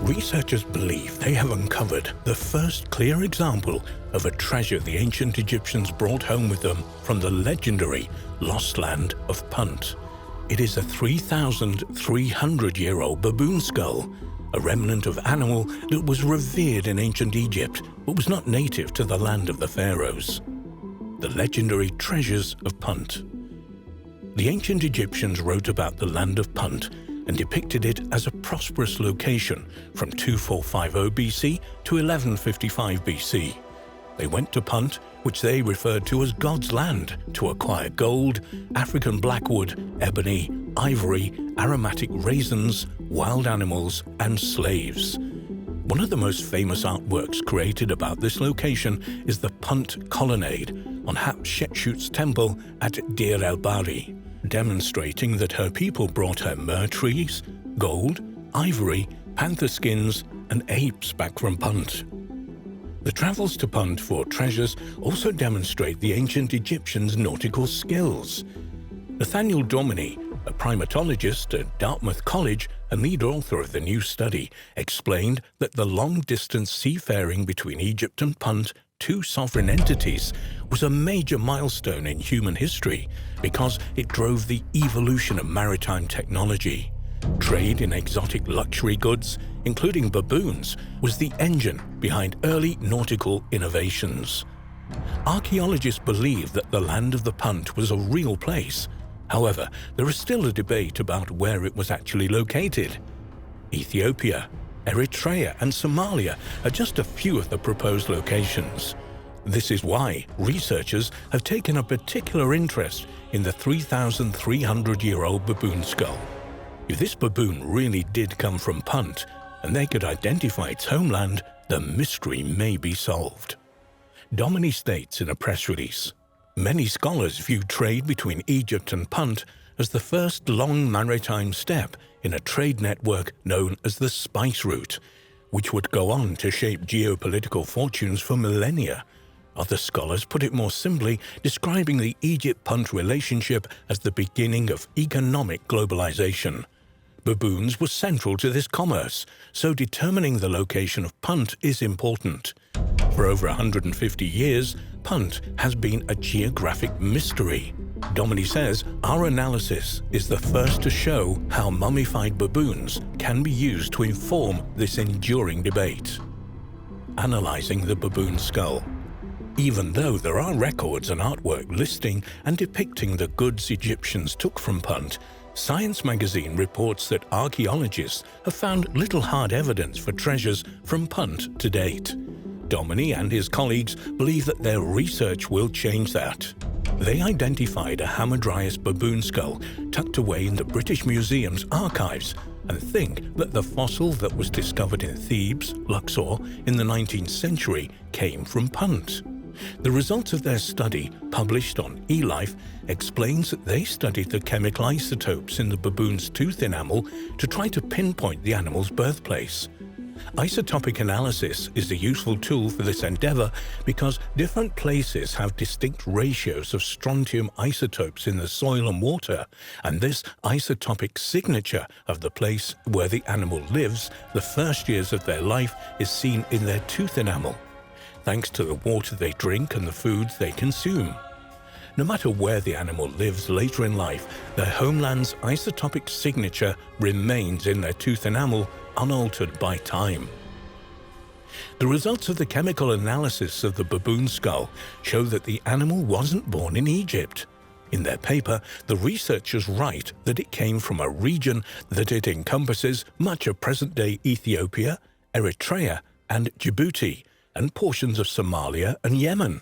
Researchers believe they have uncovered the first clear example of a treasure the ancient Egyptians brought home with them from the legendary lost land of Punt. It is a 3,300-year-old baboon skull, a remnant of animal that was revered in ancient Egypt but was not native to the land of the pharaohs. The legendary treasures of Punt. The ancient Egyptians wrote about the land of Punt and depicted it as a prosperous location from 2450 BC to 1155 BC. They went to Punt, which they referred to as God's land, to acquire gold, African blackwood, ebony, ivory, aromatic raisins, wild animals, and slaves. One of the most famous artworks created about this location is the Punt Colonnade on Hatshepsut's temple at Deir el-Bahari, demonstrating that her people brought her myrrh trees, gold, ivory, panther skins, and apes back from Punt. The travels to Punt for treasures also demonstrate the ancient Egyptians' nautical skills. Nathaniel Dominy, a primatologist at Dartmouth College and lead author of the new study, explained that the long-distance seafaring between Egypt and Punt, two sovereign entities, was a major milestone in human history because it drove the evolution of maritime technology. Trade in exotic luxury goods, including baboons, was the engine behind early nautical innovations. Archaeologists believe that the land of the Punt was a real place. However, there is still a debate about where it was actually located. Ethiopia, Eritrea, and Somalia are just a few of the proposed locations. This is why researchers have taken a particular interest in the 3,300-year-old baboon skull. If this baboon really did come from Punt, and they could identify its homeland, the mystery may be solved. Dominy states in a press release, "Many scholars view trade between Egypt and Punt as the first long maritime step in a trade network known as the Spice Route, which would go on to shape geopolitical fortunes for millennia." Other scholars put it more simply, describing the Egypt-Punt relationship as the beginning of economic globalization. Baboons were central to this commerce, so determining the location of Punt is important. For over 150 years, Punt has been a geographic mystery. Dominy says, "Our analysis is the first to show how mummified baboons can be used to inform this enduring debate." Analyzing the baboon skull. Even though there are records and artwork listing and depicting the goods Egyptians took from Punt, Science magazine reports that archaeologists have found little hard evidence for treasures from Punt to date. Dominy and his colleagues believe that their research will change that. They identified a Hamadryas baboon skull tucked away in the British Museum's archives and think that the fossil that was discovered in Thebes, Luxor, in the 19th century came from Punt. The results of their study, published on eLife, explains that they studied the chemical isotopes in the baboon's tooth enamel to try to pinpoint the animal's birthplace. Isotopic analysis is a useful tool for this endeavor because different places have distinct ratios of strontium isotopes in the soil and water, and this isotopic signature of the place where the animal lives the first years of their life is seen in their tooth enamel, thanks to the water they drink and the foods they consume. No matter where the animal lives later in life, their homeland's isotopic signature remains in their tooth enamel, unaltered by time. The results of the chemical analysis of the baboon skull show that the animal wasn't born in Egypt. In their paper, the researchers write that it came from a region that it encompasses much of present-day Ethiopia, Eritrea, and Djibouti, and portions of Somalia and Yemen.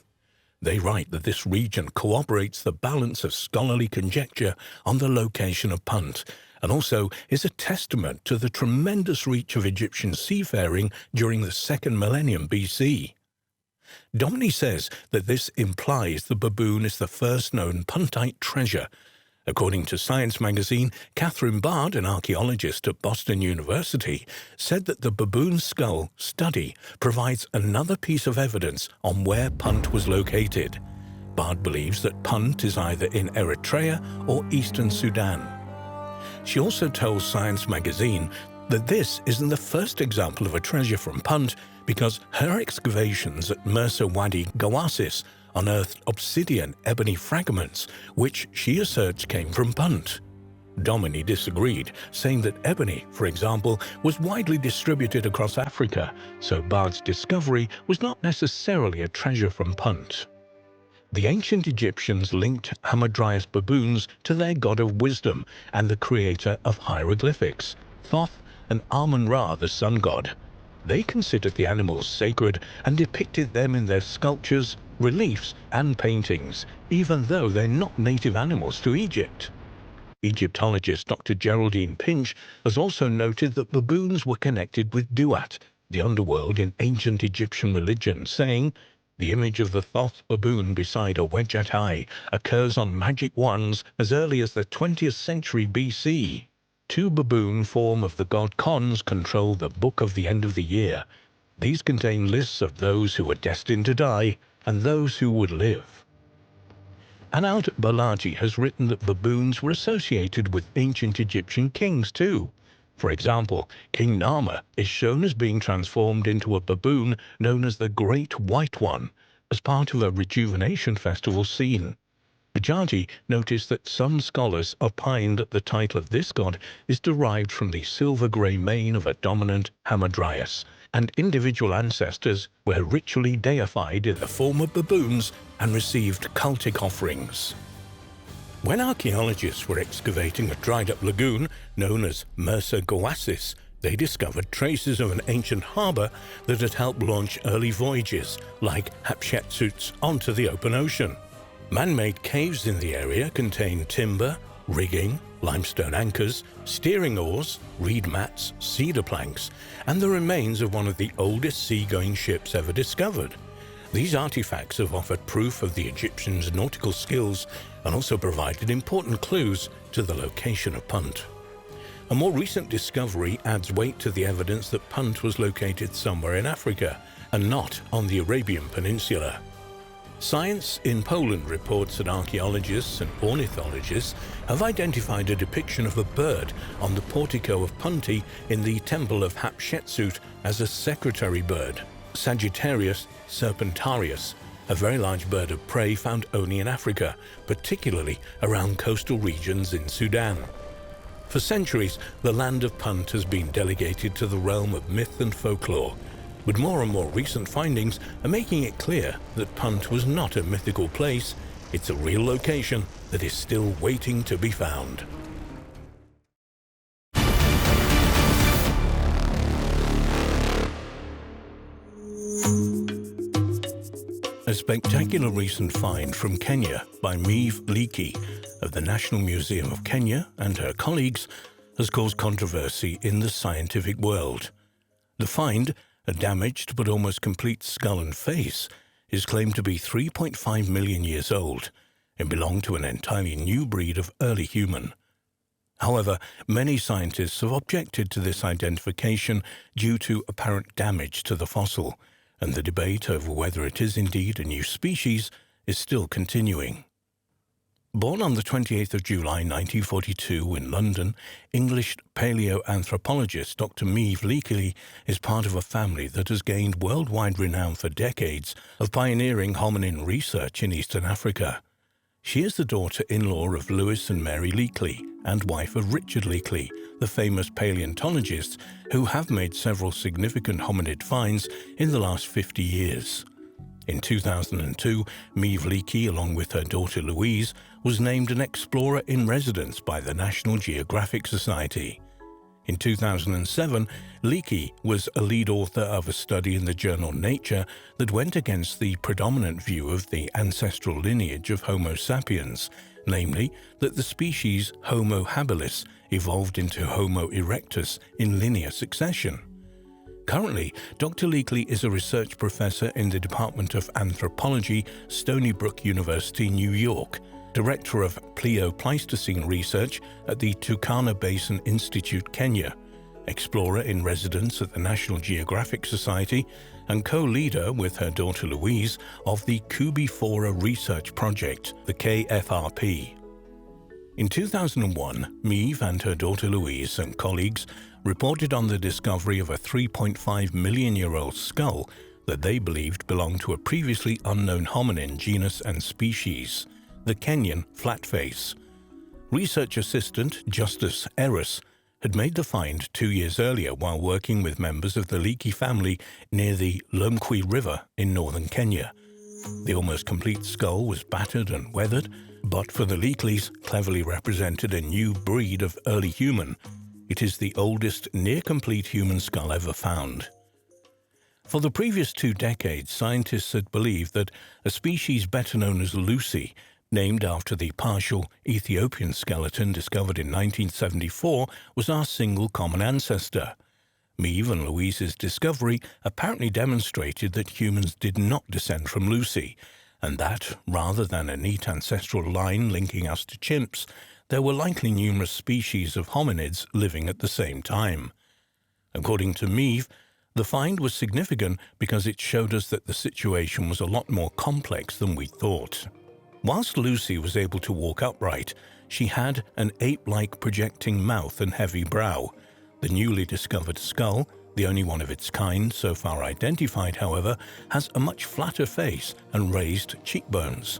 They write that this region corroborates the balance of scholarly conjecture on the location of Punt, and also is a testament to the tremendous reach of Egyptian seafaring during the second millennium BC. Dominy says that this implies the baboon is the first known Puntite treasure. According to Science magazine, Catherine Bard, an archaeologist at Boston University, said that the baboon skull study provides another piece of evidence on where Punt was located. Bard believes that Punt is either in Eritrea or eastern Sudan. She also tells Science magazine that this isn't the first example of a treasure from Punt, because her excavations at Mersa Wadi Gawasis unearthed obsidian ebony fragments, which she asserts came from Punt. Domini disagreed, saying that ebony, for example, was widely distributed across Africa, so Bard's discovery was not necessarily a treasure from Punt. The ancient Egyptians linked Hamadryas baboons to their god of wisdom and the creator of hieroglyphics, Thoth, and Amun-Ra, the sun god. They considered the animals sacred and depicted them in their sculptures, reliefs, and paintings, even though they're not native animals to Egypt. Egyptologist Dr. Geraldine Pinch has also noted that baboons were connected with Duat, the underworld in ancient Egyptian religion, saying, "The image of the Thoth baboon beside a Wedjat eye occurs on magic wands as early as the 20th century BC. Two baboon form of the god Khons control the Book of the End of the Year. These contain lists of those who were destined to die and those who would live." Anaut Balaji has written that baboons were associated with ancient Egyptian kings too. For example, King Nama is shown as being transformed into a baboon known as the Great White One, as part of a rejuvenation festival scene. Bajaji noticed that some scholars opine that the title of this god is derived from the silver-grey mane of a dominant Hamadryas, and individual ancestors were ritually deified in the form of baboons and received cultic offerings. When archaeologists were excavating a dried-up lagoon known as Mersa Gawasis, they discovered traces of an ancient harbour that had helped launch early voyages, like Hatshepsut's, onto the open ocean. Man-made caves in the area contain timber, rigging, limestone anchors, steering oars, reed mats, cedar planks, and the remains of one of the oldest sea-going ships ever discovered. These artifacts have offered proof of the Egyptians' nautical skills and also provided important clues to the location of Punt. A more recent discovery adds weight to the evidence that Punt was located somewhere in Africa and not on the Arabian Peninsula. Science in Poland reports that archaeologists and ornithologists have identified a depiction of a bird on the portico of Punti in the Temple of Hatshepsut as a secretary bird, Sagittarius serpentarius, a very large bird of prey found only in Africa, particularly around coastal regions in Sudan. For centuries, the land of Punt has been delegated to the realm of myth and folklore, but more and more recent findings are making it clear that Punt was not a mythical place, it's a real location that is still waiting to be found. A spectacular recent find from Kenya by Meave Leakey of the National Museum of Kenya and her colleagues has caused controversy in the scientific world. The find, a damaged but almost complete skull and face, is claimed to be 3.5 million years old and belonged to an entirely new breed of early human. However, many scientists have objected to this identification due to apparent damage to the fossil, and the debate over whether it is indeed a new species is still continuing. Born on the 28th of July 1942 in London, English paleoanthropologist Dr. Meave Leakey is part of a family that has gained worldwide renown for decades of pioneering hominin research in Eastern Africa. She is the daughter-in-law of Lewis and Mary Leakey and wife of Richard Leakey, the famous paleontologists who have made several significant hominid finds in the last 50 years. In 2002, Meave Leakey, along with her daughter Louise, was named an Explorer in Residence by the National Geographic Society. In 2007, Leakey was a lead author of a study in the journal Nature that went against the predominant view of the ancestral lineage of Homo sapiens, namely that the species Homo habilis evolved into Homo erectus in linear succession. Currently, Dr. Leakey is a research professor in the Department of Anthropology, Stony Brook University, New York, director of Pleistocene research at the Turkana Basin Institute, Kenya, explorer in residence at the National Geographic Society, and co-leader with her daughter Louise of the Kubifora Research Project, the KFRP. In 2001, Meave and her daughter Louise and colleagues reported on the discovery of a 3.5 million-year-old skull that they believed belonged to a previously unknown hominin genus and species, the Kenyan flatface. Research assistant Justus Eris had made the find 2 years earlier while working with members of the Leakey family near the Lomkwi River in northern Kenya. The almost complete skull was battered and weathered, but for the Leakleys, cleverly represented a new breed of early human. It is the oldest near-complete human skull ever found. For the previous 2 decades, scientists had believed that a species better known as Lucy, named after the partial Ethiopian skeleton discovered in 1974, was our single common ancestor. Meave and Louise's discovery apparently demonstrated that humans did not descend from Lucy, and that, rather than a neat ancestral line linking us to chimps, there were likely numerous species of hominids living at the same time. According to Meave, the find was significant because it showed us that the situation was a lot more complex than we thought. Whilst Lucy was able to walk upright, she had an ape-like projecting mouth and heavy brow. The newly discovered skull, the only one of its kind so far identified, however, has a much flatter face and raised cheekbones.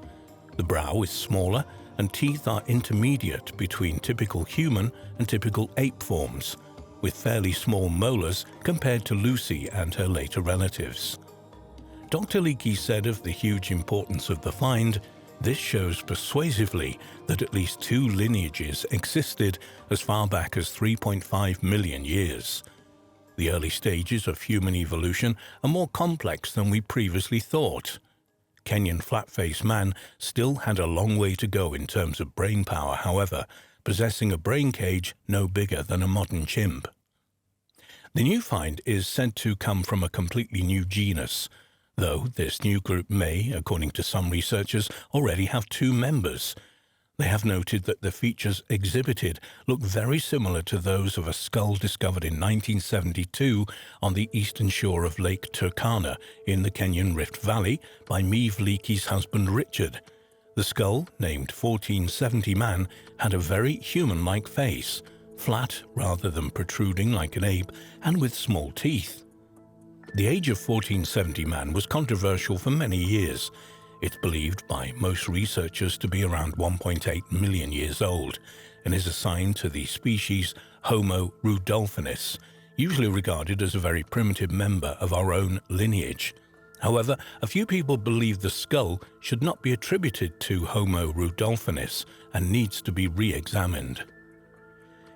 The brow is smaller and teeth are intermediate between typical human and typical ape forms, with fairly small molars compared to Lucy and her later relatives. Dr. Leakey said of the huge importance of the find, "This shows persuasively that at least 2 lineages existed as far back as 3.5 million years. The early stages of human evolution are more complex than we previously thought." Kenyan flat-faced man still had a long way to go in terms of brain power, however, possessing a brain cage no bigger than a modern chimp. The new find is said to come from a completely new genus, though this new group may, according to some researchers, already have 2 members. They have noted that the features exhibited look very similar to those of a skull discovered in 1972 on the eastern shore of Lake Turkana in the Kenyan Rift Valley by Meave Leakey's husband Richard. The skull, named 1470 Man, had a very human-like face, flat rather than protruding like an ape, and with small teeth. The age of 1470 Man was controversial for many years. It's believed by most researchers to be around 1.8 million years old and is assigned to the species Homo rudolphinus, usually regarded as a very primitive member of our own lineage. However, a few people believe the skull should not be attributed to Homo rudolphinus and needs to be re-examined.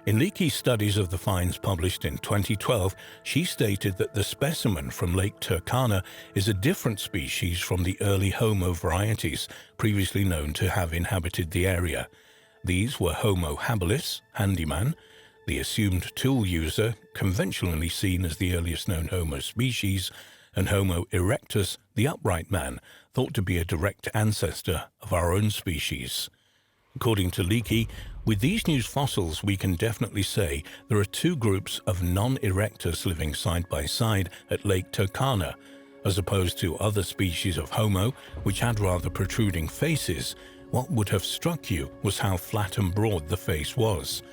In Leakey's studies of the finds published in 2012, she stated that the specimen from Lake Turkana is a different species from the early Homo varieties previously known to have inhabited the area. These were Homo habilis, handyman, the assumed tool user, conventionally seen as the earliest known Homo species, and Homo erectus, the upright man, thought to be a direct ancestor of our own species. According to Leakey, with these new fossils we can definitely say there are 2 groups of non-erectus living side by side at Lake Turkana, as opposed to other species of Homo which had rather protruding faces. What would have struck you was how flat and broad the face was.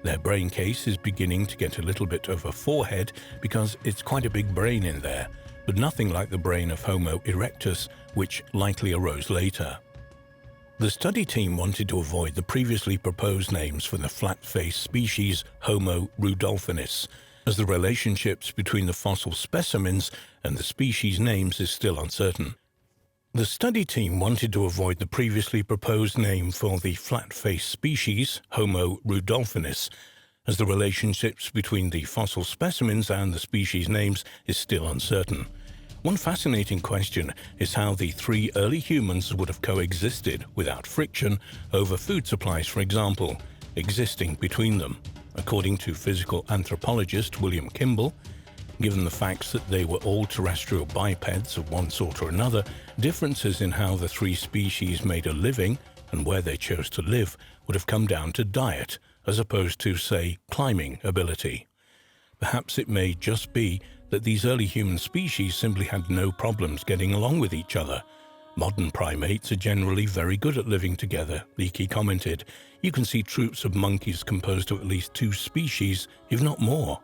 Their brain case is beginning to get a little bit of a forehead because it's quite a big brain in there, but nothing like the brain of Homo erectus, which likely arose later. The study team wanted to avoid the previously proposed names for the flat-faced species Homo rudolphinus, as the relationships between the fossil specimens and the species names is still uncertain. The study team wanted to avoid the previously proposed name for the flat-faced species Homo rudolphinus, as the relationships between the fossil specimens and the species names is still uncertain. One fascinating question is how the 3 early humans would have coexisted without friction over food supplies, for example, existing between them. According to physical anthropologist William Kimball, given the facts that they were all terrestrial bipeds of one sort or another, differences in how the 3 species made a living and where they chose to live would have come down to diet, as opposed to, say, climbing ability. Perhaps it may just be that these early human species simply had no problems getting along with each other. Modern primates are generally very good at living together, Leakey commented. You can see troops of monkeys composed of at least 2 species, if not more.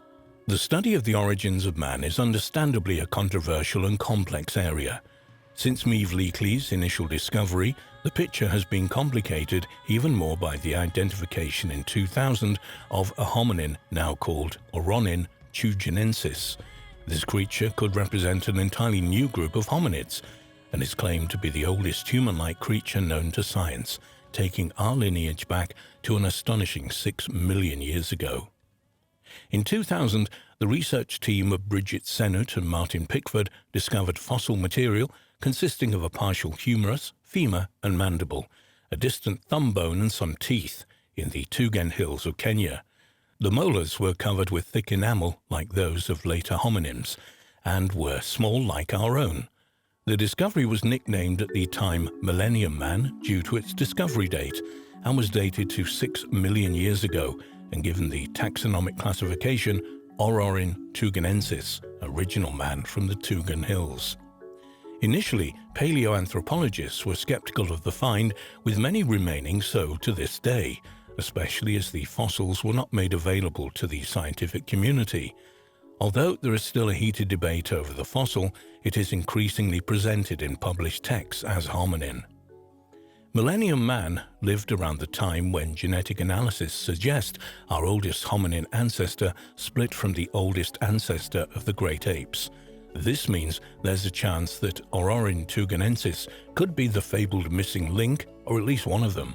The study of the origins of man is understandably a controversial and complex area. Since Meave Leakey's initial discovery, the picture has been complicated even more by the identification in 2000 of a hominin now called Oronin tugenensis. This creature could represent an entirely new group of hominids, and is claimed to be the oldest human-like creature known to science, taking our lineage back to an astonishing 6 million years ago. In 2000, the research team of Bridget Sennett and Martin Pickford discovered fossil material consisting of a partial humerus, femur and mandible, a distant thumb bone and some teeth in the Tugen Hills of Kenya. The molars were covered with thick enamel like those of later hominins, and were small like our own. The discovery was nicknamed at the time Millennium Man due to its discovery date, and was dated to 6 million years ago and given the taxonomic classification Ororin tugenensis, original man from the Tugen Hills. Initially, paleoanthropologists were skeptical of the find, with many remaining so to this day, especially as the fossils were not made available to the scientific community. Although there is still a heated debate over the fossil, it is increasingly presented in published texts as hominin. Millennium Man lived around the time when genetic analysis suggests our oldest hominin ancestor split from the oldest ancestor of the great apes. This means there's a chance that Ororin tugenensis could be the fabled missing link, or at least one of them.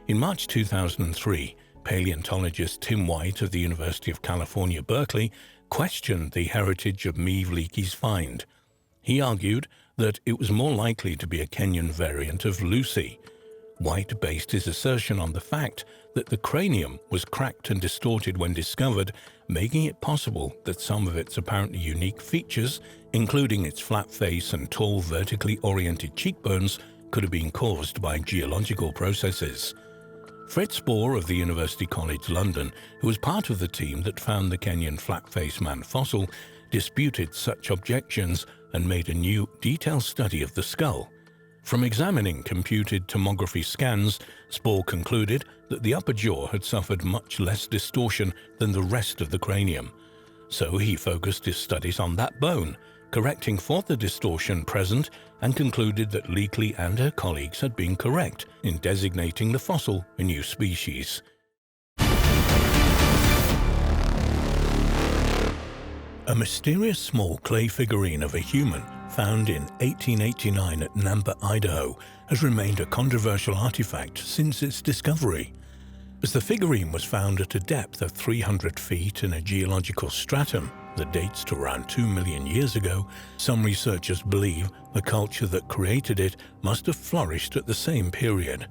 In March 2003, paleontologist Tim White of the University of California, Berkeley, questioned the heritage of Meave Leakey's find. He argued that it was more likely to be a Kenyan variant of Lucy. White based his assertion on the fact that the cranium was cracked and distorted when discovered, making it possible that some of its apparently unique features, including its flat face and tall vertically oriented cheekbones, could have been caused by geological processes. Fred Spoor of the University College London, who was part of the team that found the Kenyan flat-faced man fossil, disputed such objections and made a new, detailed study of the skull. From examining computed tomography scans, Spoor concluded that the upper jaw had suffered much less distortion than the rest of the cranium. So he focused his studies on that bone, correcting for the distortion present, and concluded that Leakey and her colleagues had been correct in designating the fossil a new species. A mysterious small clay figurine of a human found in 1889 at Nampa, Idaho, has remained a controversial artifact since its discovery. As the figurine was found at a depth of 300 feet in a geological stratum that dates to around 2 million years ago, some researchers believe the culture that created it must have flourished at the same period.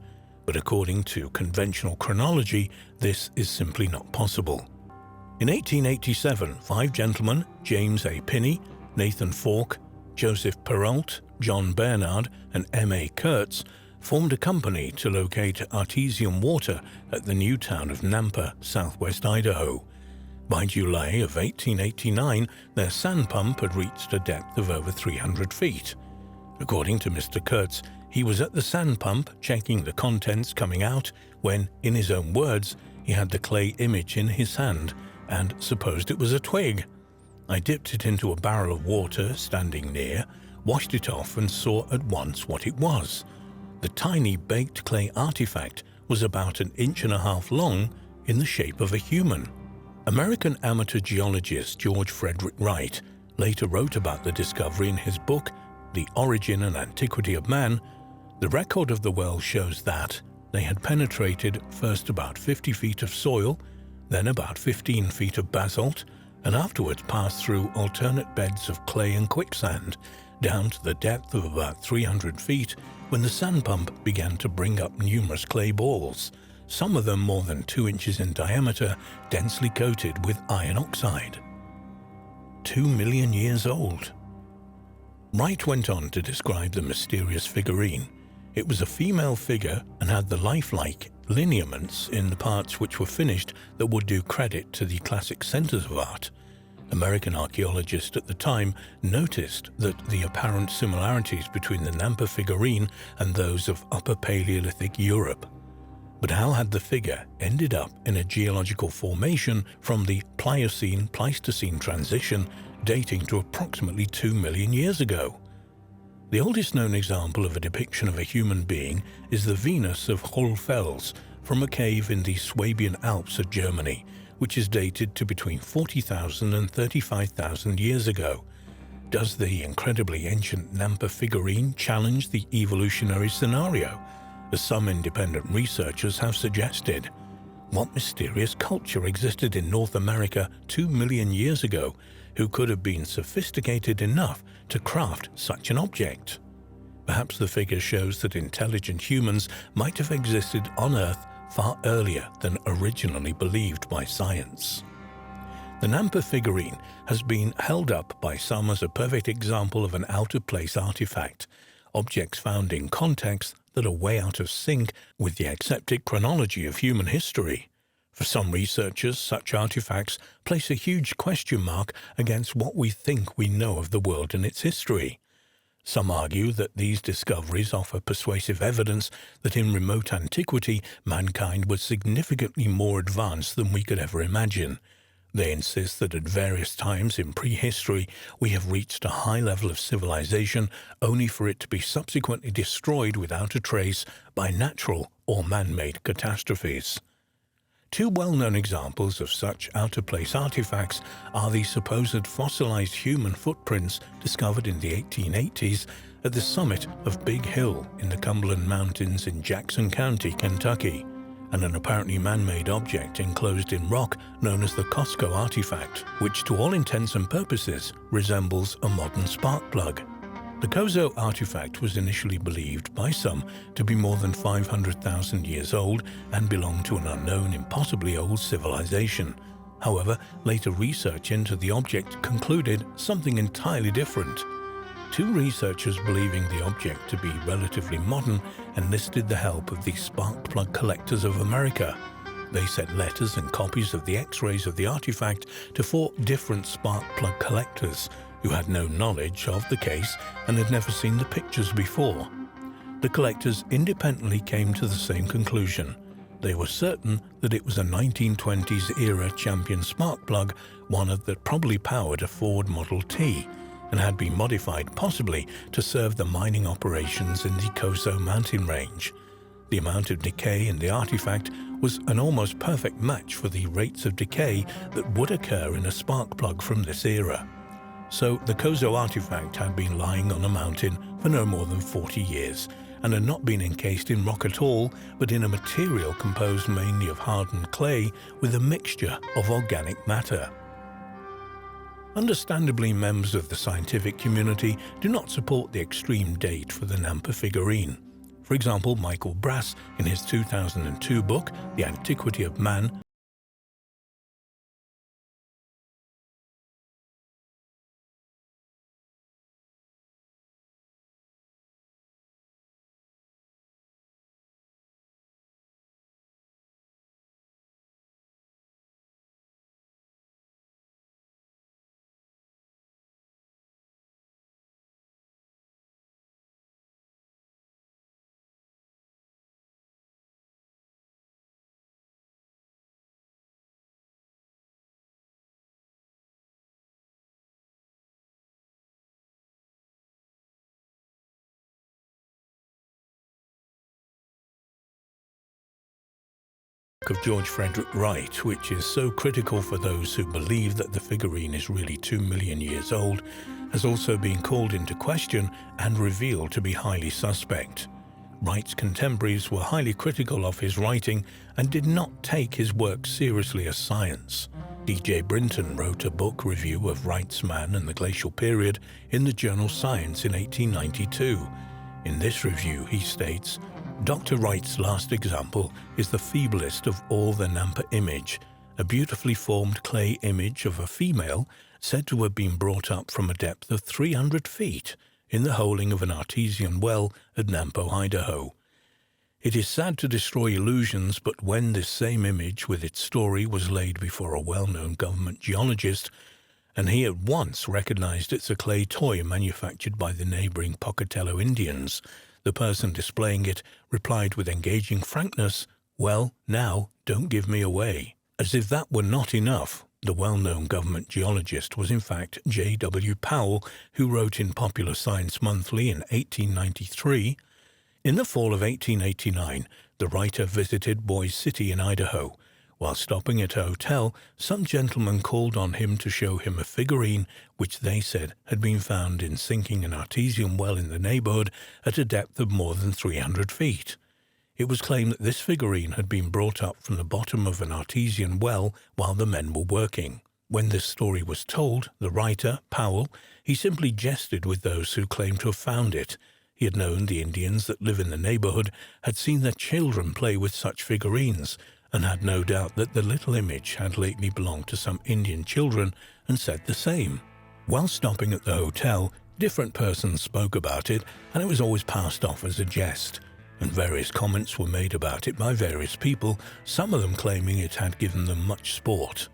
But according to conventional chronology, this is simply not possible. In 1887, 5 gentlemen, James A. Pinney, Nathan Falk, Joseph Perrault, John Bernard, and M.A. Kurtz, formed a company to locate artesian water at the new town of Nampa, southwest Idaho. By July of 1889, their sand pump had reached a depth of over 300 feet. According to Mr. Kurtz, he was at the sand pump checking the contents coming out when, in his own words, he had the clay image in his hand and supposed it was a twig. I dipped it into a barrel of water standing near, washed it off and saw at once what it was. The tiny baked clay artifact was about 1.5 inches long, in the shape of a human. American amateur geologist George Frederick Wright later wrote about the discovery in his book, The Origin and Antiquity of Man. The record of the well shows that they had penetrated first about 50 feet of soil, then about 15 feet of basalt, and afterwards passed through alternate beds of clay and quicksand, down to the depth of about 300 feet when the sand pump began to bring up numerous clay balls, some of them more than 2 inches in diameter, densely coated with iron oxide. 2 million years old. Wright went on to describe the mysterious figurine. It was a female figure and had the lifelike lineaments in the parts which were finished that would do credit to the classic centers of art. American archaeologists at the time noticed that the apparent similarities between the Nampa figurine and those of Upper Paleolithic Europe. But how had the figure ended up in a geological formation from the Pliocene-Pleistocene transition dating to approximately 2 million years ago? The oldest known example of a depiction of a human being is the Venus of Hohlfels from a cave in the Swabian Alps of Germany, which is dated to between 40,000 and 35,000 years ago. Does the incredibly ancient Nampa figurine challenge the evolutionary scenario, as some independent researchers have suggested? What mysterious culture existed in North America 2 million years ago who could have been sophisticated enough to craft such an object? Perhaps the figure shows that intelligent humans might have existed on Earth far earlier than originally believed by science. The Nampa figurine has been held up by some as a perfect example of an out-of-place artifact, objects found in contexts that are way out of sync with the accepted chronology of human history. For some researchers, such artifacts place a huge question mark against what we think we know of the world and its history. Some argue that these discoveries offer persuasive evidence that in remote antiquity, mankind was significantly more advanced than we could ever imagine. They insist that at various times in prehistory, we have reached a high level of civilization only for it to be subsequently destroyed without a trace by natural or man-made catastrophes. Two well-known examples of such out-of-place artifacts are the supposed fossilized human footprints discovered in the 1880s at the summit of Big Hill in the Cumberland Mountains in Jackson County, Kentucky, and an apparently man-made object enclosed in rock known as the Costco artifact, which to all intents and purposes resembles a modern spark plug. The Kozo artifact was initially believed by some to be more than 500,000 years old and belong to an unknown, impossibly old civilization. However, later research into the object concluded something entirely different. Two researchers believing the object to be relatively modern enlisted the help of the Spark Plug Collectors of America. They sent letters and copies of the X-rays of the artifact to 4 different spark plug collectors who had no knowledge of the case and had never seen the pictures before. The collectors independently came to the same conclusion. They were certain that it was a 1920s-era Champion spark plug, one that probably powered a Ford Model T, and had been modified possibly to serve the mining operations in the Kozo mountain range. The amount of decay in the artifact was an almost perfect match for the rates of decay that would occur in a spark plug from this era. So the Kozo artifact had been lying on a mountain for no more than 40 years and had not been encased in rock at all, but in a material composed mainly of hardened clay with a mixture of organic matter. Understandably, members of the scientific community do not support the extreme date for the Nampa figurine. For example, Michael Brass, in his 2002 book, The Antiquity of Man, of George Frederick Wright, which is so critical for those who believe that the figurine is really 2 million years old, has also been called into question and revealed to be highly suspect. Wright's contemporaries were highly critical of his writing and did not take his work seriously as science. D.J. Brinton wrote a book review of Wright's Man and the Glacial Period in the journal Science in 1892. In this review, he states, Dr. Wright's last example is the feeblest of all the Nampa image, a beautifully formed clay image of a female said to have been brought up from a depth of 300 feet in the holing of an artesian well at Nampo, Idaho. It is sad to destroy illusions, but when this same image with its story was laid before a well-known government geologist, and he at once recognized it's a clay toy manufactured by the neighboring Pocatello Indians. The person displaying it replied with engaging frankness, "Well, now, don't give me away." As if that were not enough, the well-known government geologist was in fact J.W. Powell, who wrote in Popular Science Monthly in 1893, "In the fall of 1889, the writer visited Boise City in Idaho. While stopping at a hotel, some gentlemen called on him to show him a figurine which they said had been found in sinking an artesian well in the neighborhood at a depth of more than 300 feet. It was claimed that this figurine had been brought up from the bottom of an artesian well while the men were working. When this story was told, the writer, Powell, he simply jested with those who claimed to have found it. He had known the Indians that live in the neighborhood had seen their children play with such figurines, and had no doubt that the little image had lately belonged to some Indian children, and said the same. While stopping at the hotel, different persons spoke about it, and it was always passed off as a jest, and various comments were made about it by various people, some of them claiming it had given them much sport.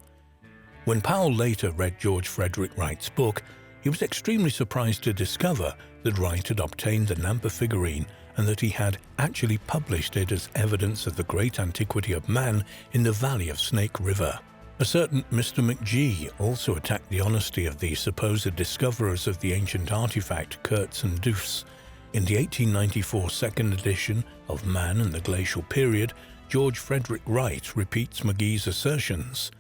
When Powell later read George Frederick Wright's book, he was extremely surprised to discover that Wright had obtained the Nampa figurine and that he had actually published it as evidence of the great antiquity of man in the valley of Snake River. A certain Mr. McGee also attacked the honesty of the supposed discoverers of the ancient artifact, Kurtz and Doofs. In the 1894 second edition of Man and the Glacial Period, George Frederick Wright repeats McGee's assertions.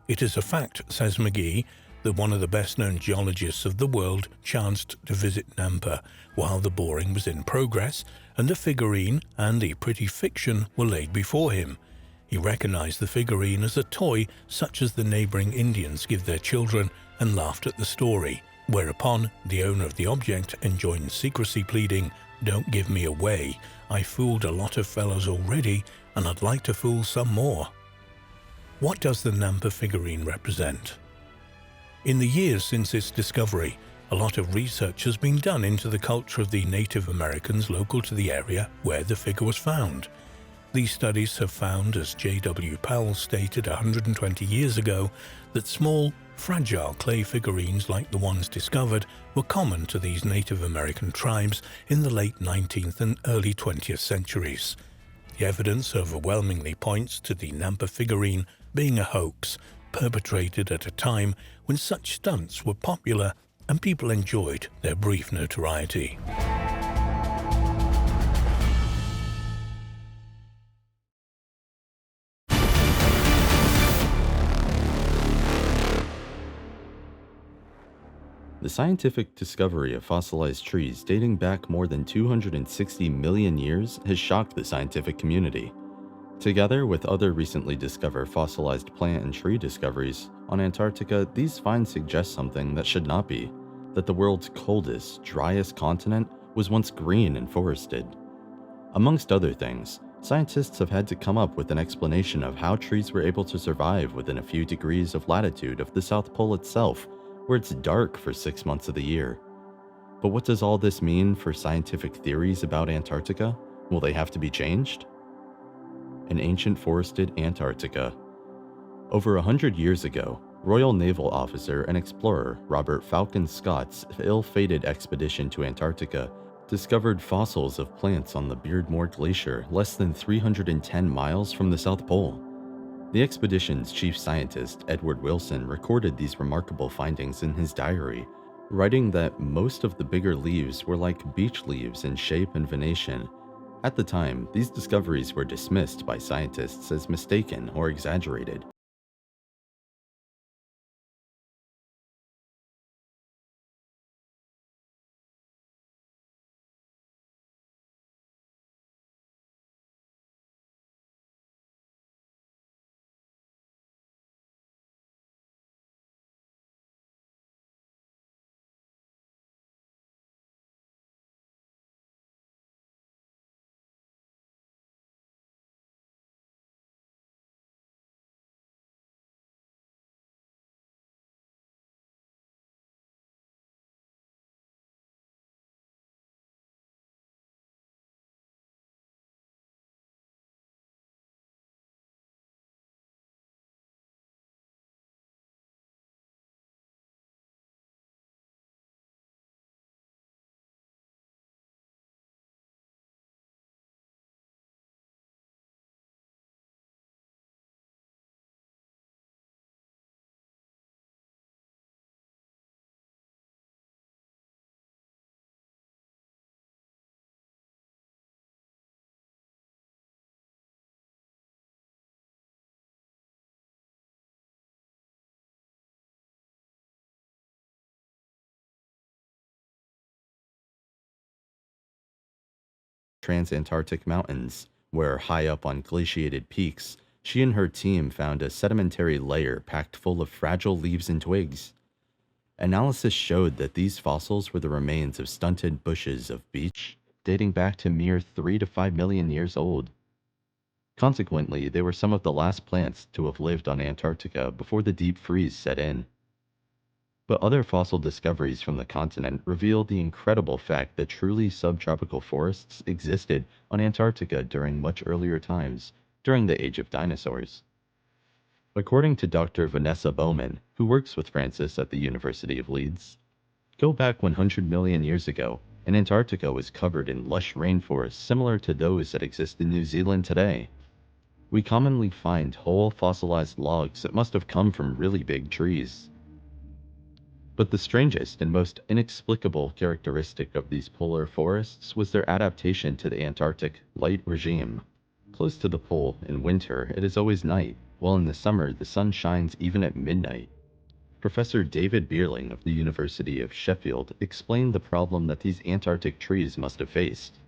"It is a fact," says McGee, "that one of the best-known geologists of the world chanced to visit Nampa while the boring was in progress, and the figurine and the pretty fiction were laid before him. He recognized the figurine as a toy such as the neighboring Indians give their children and laughed at the story, whereupon the owner of the object enjoined secrecy, pleading, 'Don't give me away. I fooled a lot of fellows already, and I'd like to fool some more.'" What does the Nampa figurine represent? In the years since its discovery, a lot of research has been done into the culture of the Native Americans local to the area where the figure was found. These studies have found, as J.W. Powell stated 120 years ago, that small, fragile clay figurines like the ones discovered were common to these Native American tribes in the late 19th and early 20th centuries. The evidence overwhelmingly points to the Nampa figurine being a hoax, perpetrated at a time when such stunts were popular and people enjoyed their brief notoriety. The scientific discovery of fossilized trees dating back more than 260 million years has shocked the scientific community. Together with other recently discovered fossilized plant and tree discoveries on Antarctica, these finds suggest something that should not be, that the world's coldest, driest continent was once green and forested. Amongst other things, scientists have had to come up with an explanation of how trees were able to survive within a few degrees of latitude of the South Pole itself, where it's dark for 6 months of the year. But what does all this mean for scientific theories about Antarctica? Will they have to be changed? An ancient forested Antarctica. Over 100 years ago, Royal Naval officer and explorer Robert Falcon Scott's ill-fated expedition to Antarctica discovered fossils of plants on the Beardmore Glacier less than 310 miles from the South Pole. The expedition's chief scientist, Edward Wilson, recorded these remarkable findings in his diary, writing that most of the bigger leaves were like beech leaves in shape and venation. At the time, these discoveries were dismissed by scientists as mistaken or exaggerated. transantarctic mountains, where, high up on glaciated peaks, she and her team found a sedimentary layer packed full of fragile leaves and twigs. Analysis showed that these fossils were the remains of stunted bushes of beech dating back to mere 3 to 5 million years old. Consequently, they were some of the last plants to have lived on Antarctica before the deep freeze set in. But other fossil discoveries from the continent reveal the incredible fact that truly subtropical forests existed on Antarctica during much earlier times, during the age of dinosaurs. According to Dr. Vanessa Bowman, who works with Francis at the University of Leeds, go back 100 million years ago, and Antarctica was covered in lush rainforests similar to those that exist in New Zealand today. We commonly find whole fossilized logs that must have come from really big trees. But the strangest and most inexplicable characteristic of these polar forests was their adaptation to the Antarctic light regime. Close to the pole, in winter, it is always night, while in the summer the sun shines even at midnight. Professor David Bierling of the University of Sheffield explained the problem that these Antarctic trees must have faced.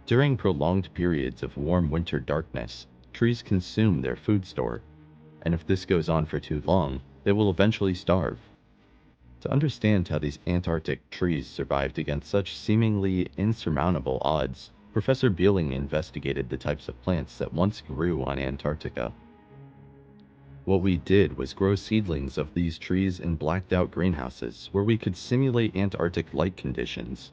During prolonged periods of warm winter darkness, trees consume their food store, and if this goes on for too long, they will eventually starve. To understand how these Antarctic trees survived against such seemingly insurmountable odds, Professor Bieling investigated the types of plants that once grew on Antarctica. What we did was grow seedlings of these trees in blacked-out greenhouses where we could simulate Antarctic light conditions.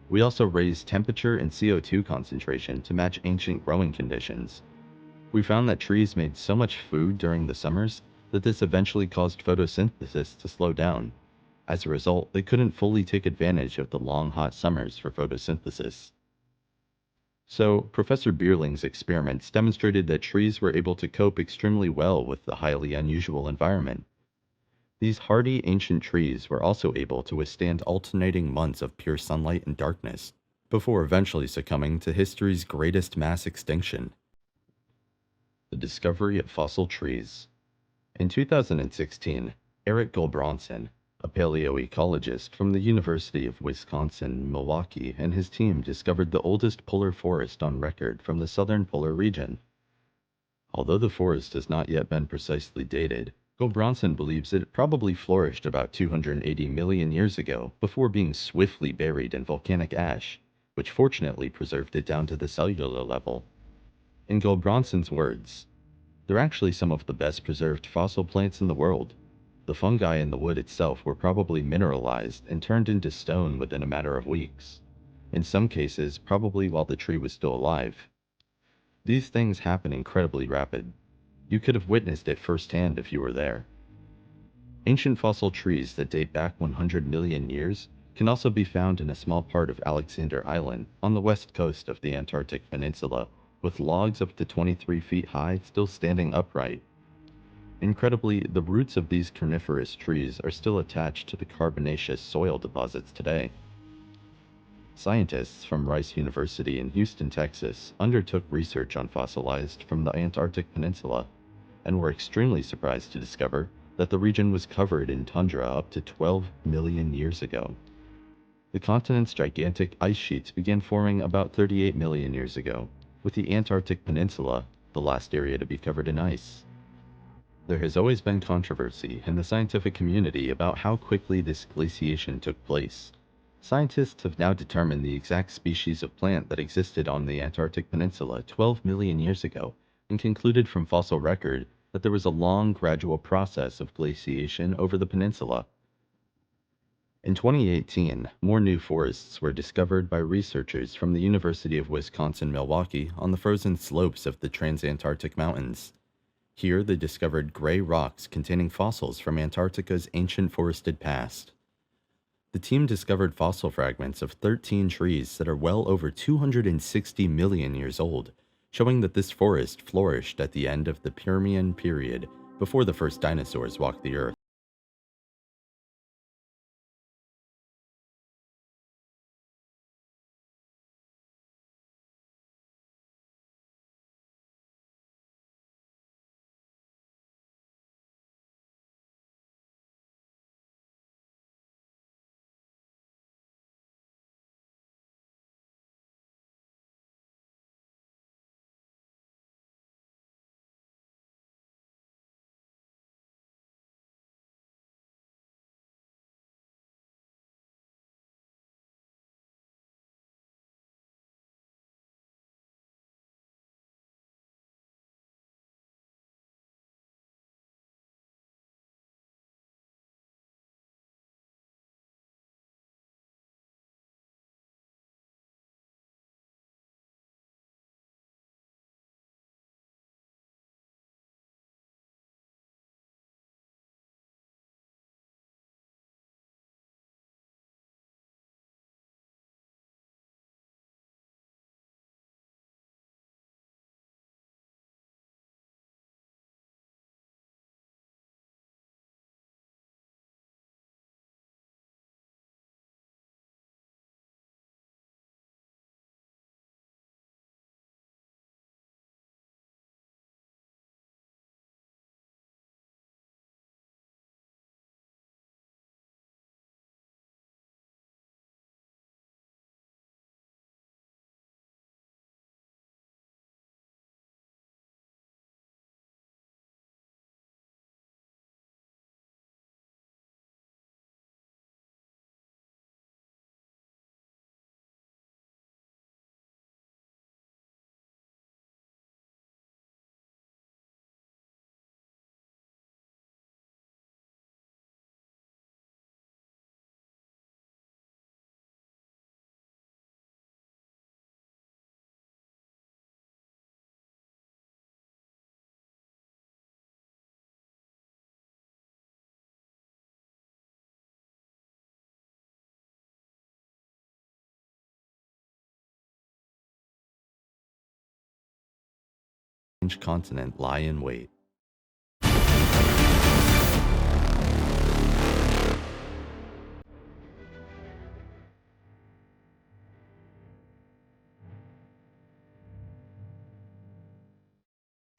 We also raised temperature and CO2 concentration to match ancient growing conditions. We found that trees made so much food during the summers that this eventually caused photosynthesis to slow down. As a result, they couldn't fully take advantage of the long hot summers for photosynthesis. So, Professor Bierling's experiments demonstrated that trees were able to cope extremely well with the highly unusual environment. These hardy ancient trees were also able to withstand alternating months of pure sunlight and darkness, before eventually succumbing to history's greatest mass extinction. The discovery of fossil trees. In 2016, Eric Gulbranson, a paleoecologist from the University of Wisconsin-Milwaukee, and his team discovered the oldest polar forest on record from the southern polar region. Although the forest has not yet been precisely dated, Gulbranson believes it probably flourished about 280 million years ago before being swiftly buried in volcanic ash, which fortunately preserved it down to the cellular level. In Gulbranson's words, "They're actually some of the best preserved fossil plants in the world. The fungi in the wood itself were probably mineralized and turned into stone within a matter of weeks. In some cases, probably while the tree was still alive. These things happen incredibly rapid. You could have witnessed it firsthand if you were there." Ancient fossil trees that date back 100 million years can also be found in a small part of Alexander Island on the west coast of the Antarctic Peninsula, with logs up to 23 feet high still standing upright. Incredibly, the roots of these coniferous trees are still attached to the carbonaceous soil deposits today. Scientists from Rice University in Houston, Texas, undertook research on fossilized from the Antarctic Peninsula, and were extremely surprised to discover that the region was covered in tundra up to 12 million years ago. The continent's gigantic ice sheets began forming about 38 million years ago, with the Antarctic Peninsula the last area to be covered in ice. There has always been controversy in the scientific community about how quickly this glaciation took place. Scientists have now determined the exact species of plant that existed on the Antarctic Peninsula 12 million years ago, and concluded from fossil record that there was a long, gradual process of glaciation over the peninsula. In 2018, more new forests were discovered by researchers from the University of Wisconsin-Milwaukee on the frozen slopes of the Transantarctic Mountains. Here, they discovered gray rocks containing fossils from Antarctica's ancient forested past. The team discovered fossil fragments of 13 trees that are well over 260 million years old, showing that this forest flourished at the end of the Permian period, before the first dinosaurs walked the Earth. continent lie in wait.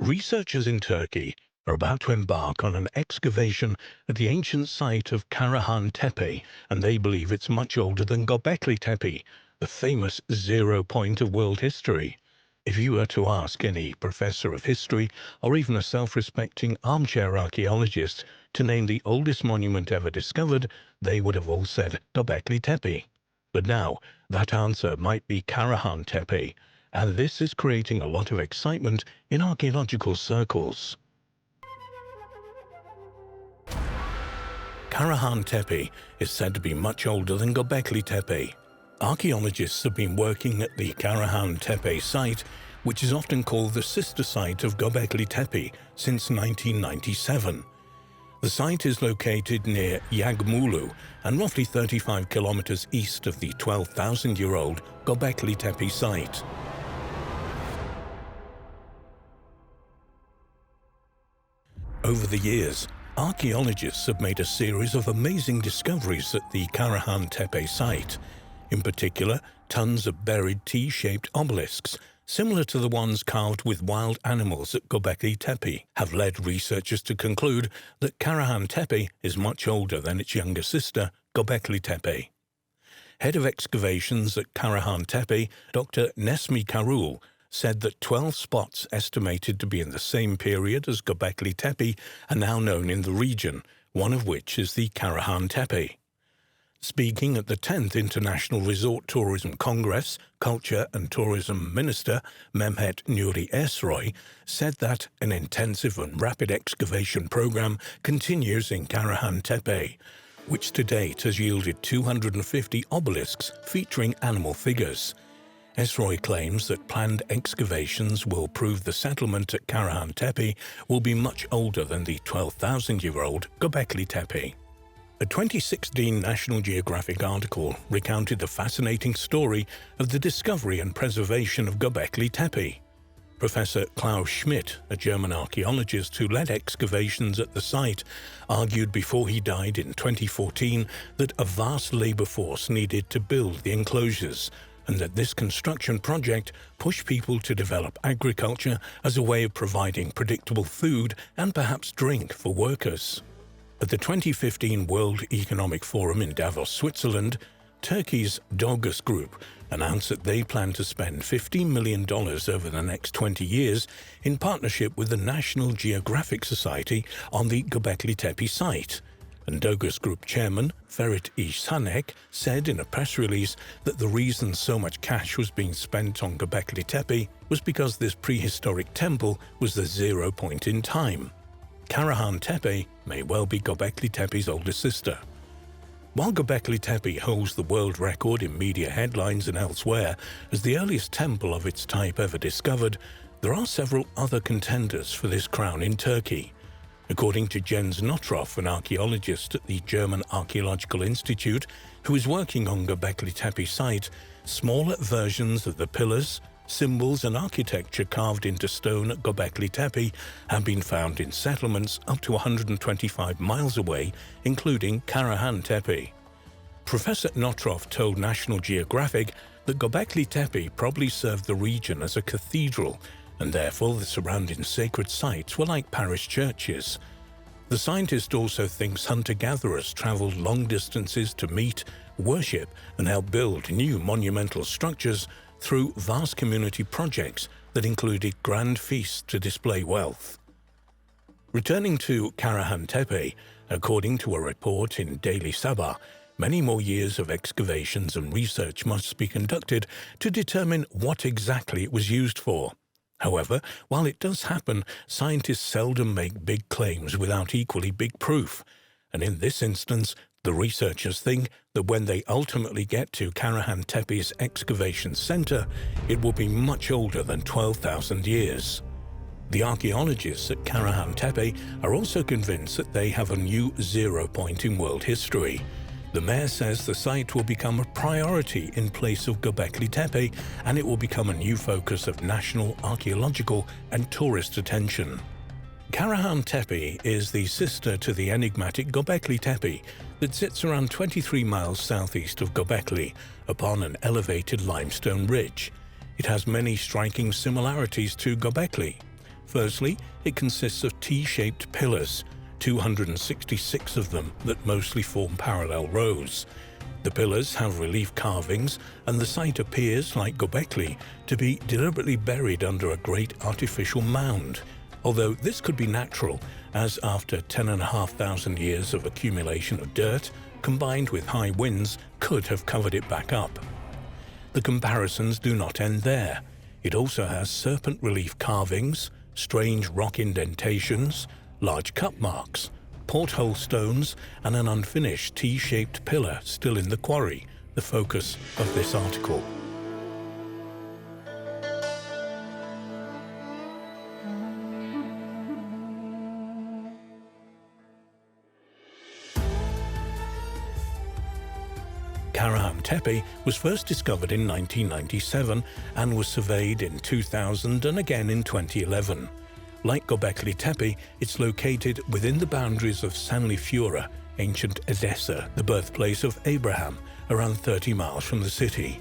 Researchers in Turkey are about to embark on an excavation at the ancient site of Karahan Tepe, and they believe it's much older than Göbekli Tepe, the famous zero point of world history. If you were to ask any professor of history or even a self-respecting armchair archaeologist to name the oldest monument ever discovered, they would have all said Göbekli Tepe. But now, that answer might be Karahan Tepe, and this is creating a lot of excitement in archaeological circles. Karahan Tepe is said to be much older than Göbekli Tepe. Archaeologists have been working at the Karahan Tepe site, which is often called the sister site of Göbekli Tepe, since 1997. The site is located near Yagmulu and roughly 35 kilometers east of the 12,000-year-old Göbekli Tepe site. Over the years, archaeologists have made a series of amazing discoveries at the Karahan Tepe site. In particular, tons of buried T-shaped obelisks, similar to the ones carved with wild animals at Göbekli Tepe, have led researchers to conclude that Karahan Tepe is much older than its younger sister, Göbekli Tepe. Head of excavations at Karahan Tepe, Dr. Nesmi Karul, said that 12 spots estimated to be in the same period as Göbekli Tepe are now known in the region, one of which is the Karahan Tepe. Speaking at the 10th International Resort Tourism Congress, Culture and Tourism Minister Mehmet Nuri Ersoy said that an intensive and rapid excavation program continues in Karahan Tepe, which to date has yielded 250 obelisks featuring animal figures. Ersoy claims that planned excavations will prove the settlement at Karahan Tepe will be much older than the 12,000-year-old Göbekli Tepe. A 2016 National Geographic article recounted the fascinating story of the discovery and preservation of Göbekli Tepe. Professor Klaus Schmidt, a German archaeologist who led excavations at the site, argued before he died in 2014 that a vast labor force needed to build the enclosures, and that this construction project pushed people to develop agriculture as a way of providing predictable food and perhaps drink for workers. At the 2015 World Economic Forum in Davos, Switzerland, Turkey's Dogus Group announced that they plan to spend $15 million over the next 20 years in partnership with the National Geographic Society on the Göbekli Tepe site. And Dogus Group chairman Ferit İhsanek said in a press release that the reason so much cash was being spent on Göbekli Tepe was because this prehistoric temple was the zero point in time. Karahan Tepe may well be Göbekli Tepe's older sister. While Göbekli Tepe holds the world record in media headlines and elsewhere as the earliest temple of its type ever discovered, there are several other contenders for this crown in Turkey. According to Jens Notroff, an archaeologist at the German Archaeological Institute who is working on Göbekli Tepe site, smaller versions of the pillars, symbols and architecture carved into stone at Göbekli Tepe have been found in settlements up to 125 miles away, including Karahan Tepe. Professor Notroff told National Geographic that Göbekli Tepe probably served the region as a cathedral, and therefore the surrounding sacred sites were like parish churches. The scientist also thinks hunter-gatherers traveled long distances to meet, worship, and help build new monumental structures through vast community projects that included grand feasts to display wealth. Returning to Karahan Tepe, according to a report in Daily Sabah, many more years of excavations and research must be conducted to determine what exactly it was used for. However, while it does happen, scientists seldom make big claims without equally big proof, and in this instance, the researchers think that when they ultimately get to Karahan Tepe's excavation center, it will be much older than 12,000 years. The archaeologists at Karahan Tepe are also convinced that they have a new zero point in world history. The mayor says the site will become a priority in place of Göbekli Tepe, and it will become a new focus of national, archaeological and tourist attention. Karahan Tepe is the sister to the enigmatic Göbekli Tepe that sits around 23 miles southeast of Göbekli upon an elevated limestone ridge. It has many striking similarities to Göbekli. Firstly, it consists of T-shaped pillars, 266 of them that mostly form parallel rows. The pillars have relief carvings, and the site appears, like Göbekli, to be deliberately buried under a great artificial mound, although this could be natural, as after 10,500 years of accumulation of dirt, combined with high winds, could have covered it back up. The comparisons do not end there. It also has serpent relief carvings, strange rock indentations, large cut marks, porthole stones, and an unfinished T-shaped pillar still in the quarry, the focus of this article. Karahan Tepe was first discovered in 1997 and was surveyed in 2000 and again in 2011. Like Göbekli Tepe, it's located within the boundaries of Sanliurfa, ancient Edessa, the birthplace of Abraham, around 30 miles from the city.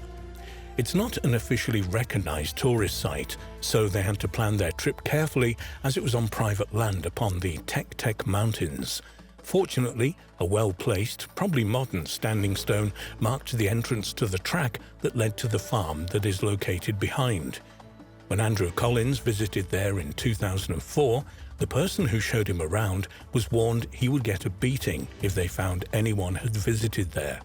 It's not an officially recognized tourist site, so they had to plan their trip carefully as it was on private land upon the Tek Mountains. Fortunately, a well-placed, probably modern standing stone marked the entrance to the track that led to the farm that is located behind. When Andrew Collins visited there in 2004, the person who showed him around was warned he would get a beating if they found anyone had visited there.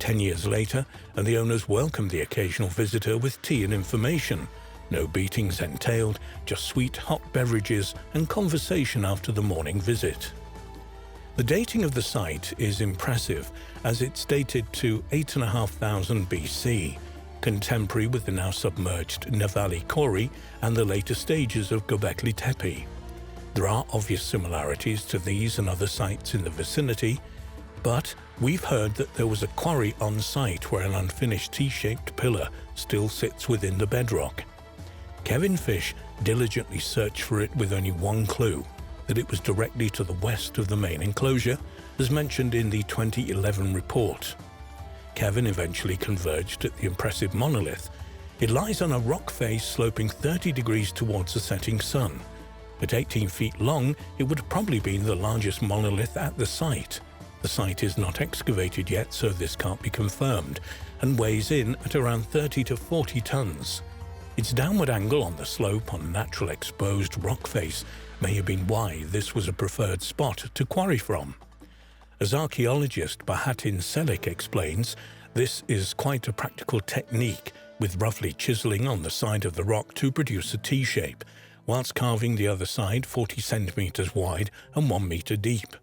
10 years later, and the owners welcomed the occasional visitor with tea and information. No beatings entailed, just sweet hot beverages and conversation after the morning visit. The dating of the site is impressive, as it's dated to 8,500 BC, contemporary with the now submerged Navali Quarry and the later stages of Göbekli Tepe. There are obvious similarities to these and other sites in the vicinity, but we've heard that there was a quarry on site where an unfinished T-shaped pillar still sits within the bedrock. Kevin Fish diligently searched for it with only one clue, that it was directly to the west of the main enclosure, as mentioned in the 2011 report. Kevin eventually converged at the impressive monolith. It lies on a rock face sloping 30 degrees towards the setting sun. At 18 feet long, it would probably be the largest monolith at the site. The site is not excavated yet, so this can't be confirmed, and weighs in at around 30 to 40 tons. Its downward angle on the slope on natural exposed rock face may have been why this was a preferred spot to quarry from. As archaeologist Bahattin Selik explains, this is quite a practical technique, with roughly chiseling on the side of the rock to produce a T-shape, whilst carving the other side 40 centimeters wide and 1 meter deep.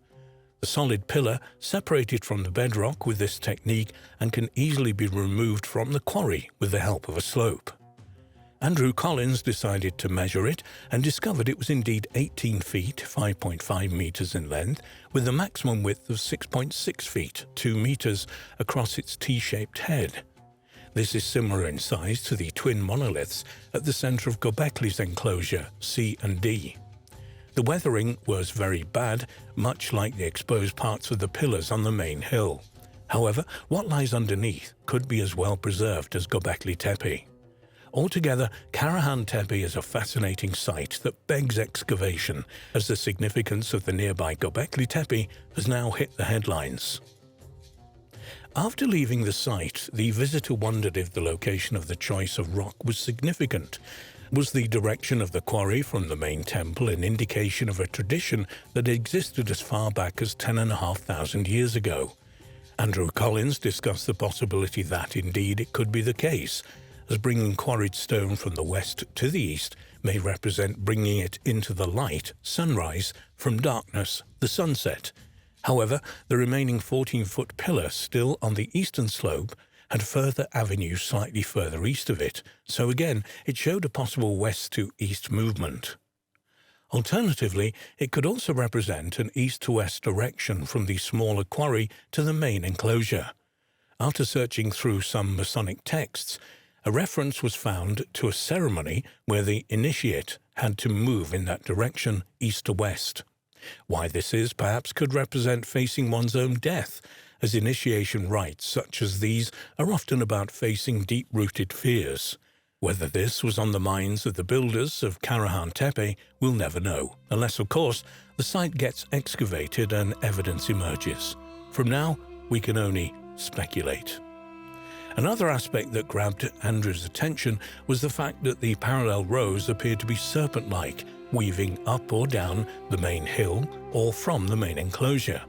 The solid pillar separated from the bedrock with this technique and can easily be removed from the quarry with the help of a slope. Andrew Collins decided to measure it and discovered it was indeed 18 feet, 5.5 meters in length, with a maximum width of 6.6 feet, 2 meters, across its T-shaped head. This is similar in size to the twin monoliths at the center of Göbekli's enclosure, C and D. The weathering was very bad, much like the exposed parts of the pillars on the main hill. However, what lies underneath could be as well preserved as Göbekli Tepe. Altogether, Karahan Tepe is a fascinating site that begs excavation, as the significance of the nearby Göbekli Tepe has now hit the headlines. After leaving the site, the visitor wondered if the location of the choice of rock was significant. Was the direction of the quarry from the main temple an indication of a tradition that existed as far back as 10,500 years ago? Andrew Collins discussed the possibility that, indeed, it could be the case, as bringing quarried stone from the west to the east may represent bringing it into the light, sunrise, from darkness, the sunset. However, the remaining 14-foot pillar still on the eastern slope had further avenues slightly further east of it, so again it showed a possible west to east movement. Alternatively, it could also represent an east-to-west direction from the smaller quarry to the main enclosure. After searching through some Masonic texts, a reference was found to a ceremony where the initiate had to move in that direction, east to west. Why this is perhaps could represent facing one's own death, as initiation rites such as these are often about facing deep-rooted fears. Whether this was on the minds of the builders of Karahan Tepe, we'll never know, unless, of course, the site gets excavated and evidence emerges. From now, we can only speculate. Another aspect that grabbed Andrew's attention was the fact that the parallel rows appeared to be serpent-like, weaving up or down the main hill or from the main enclosure.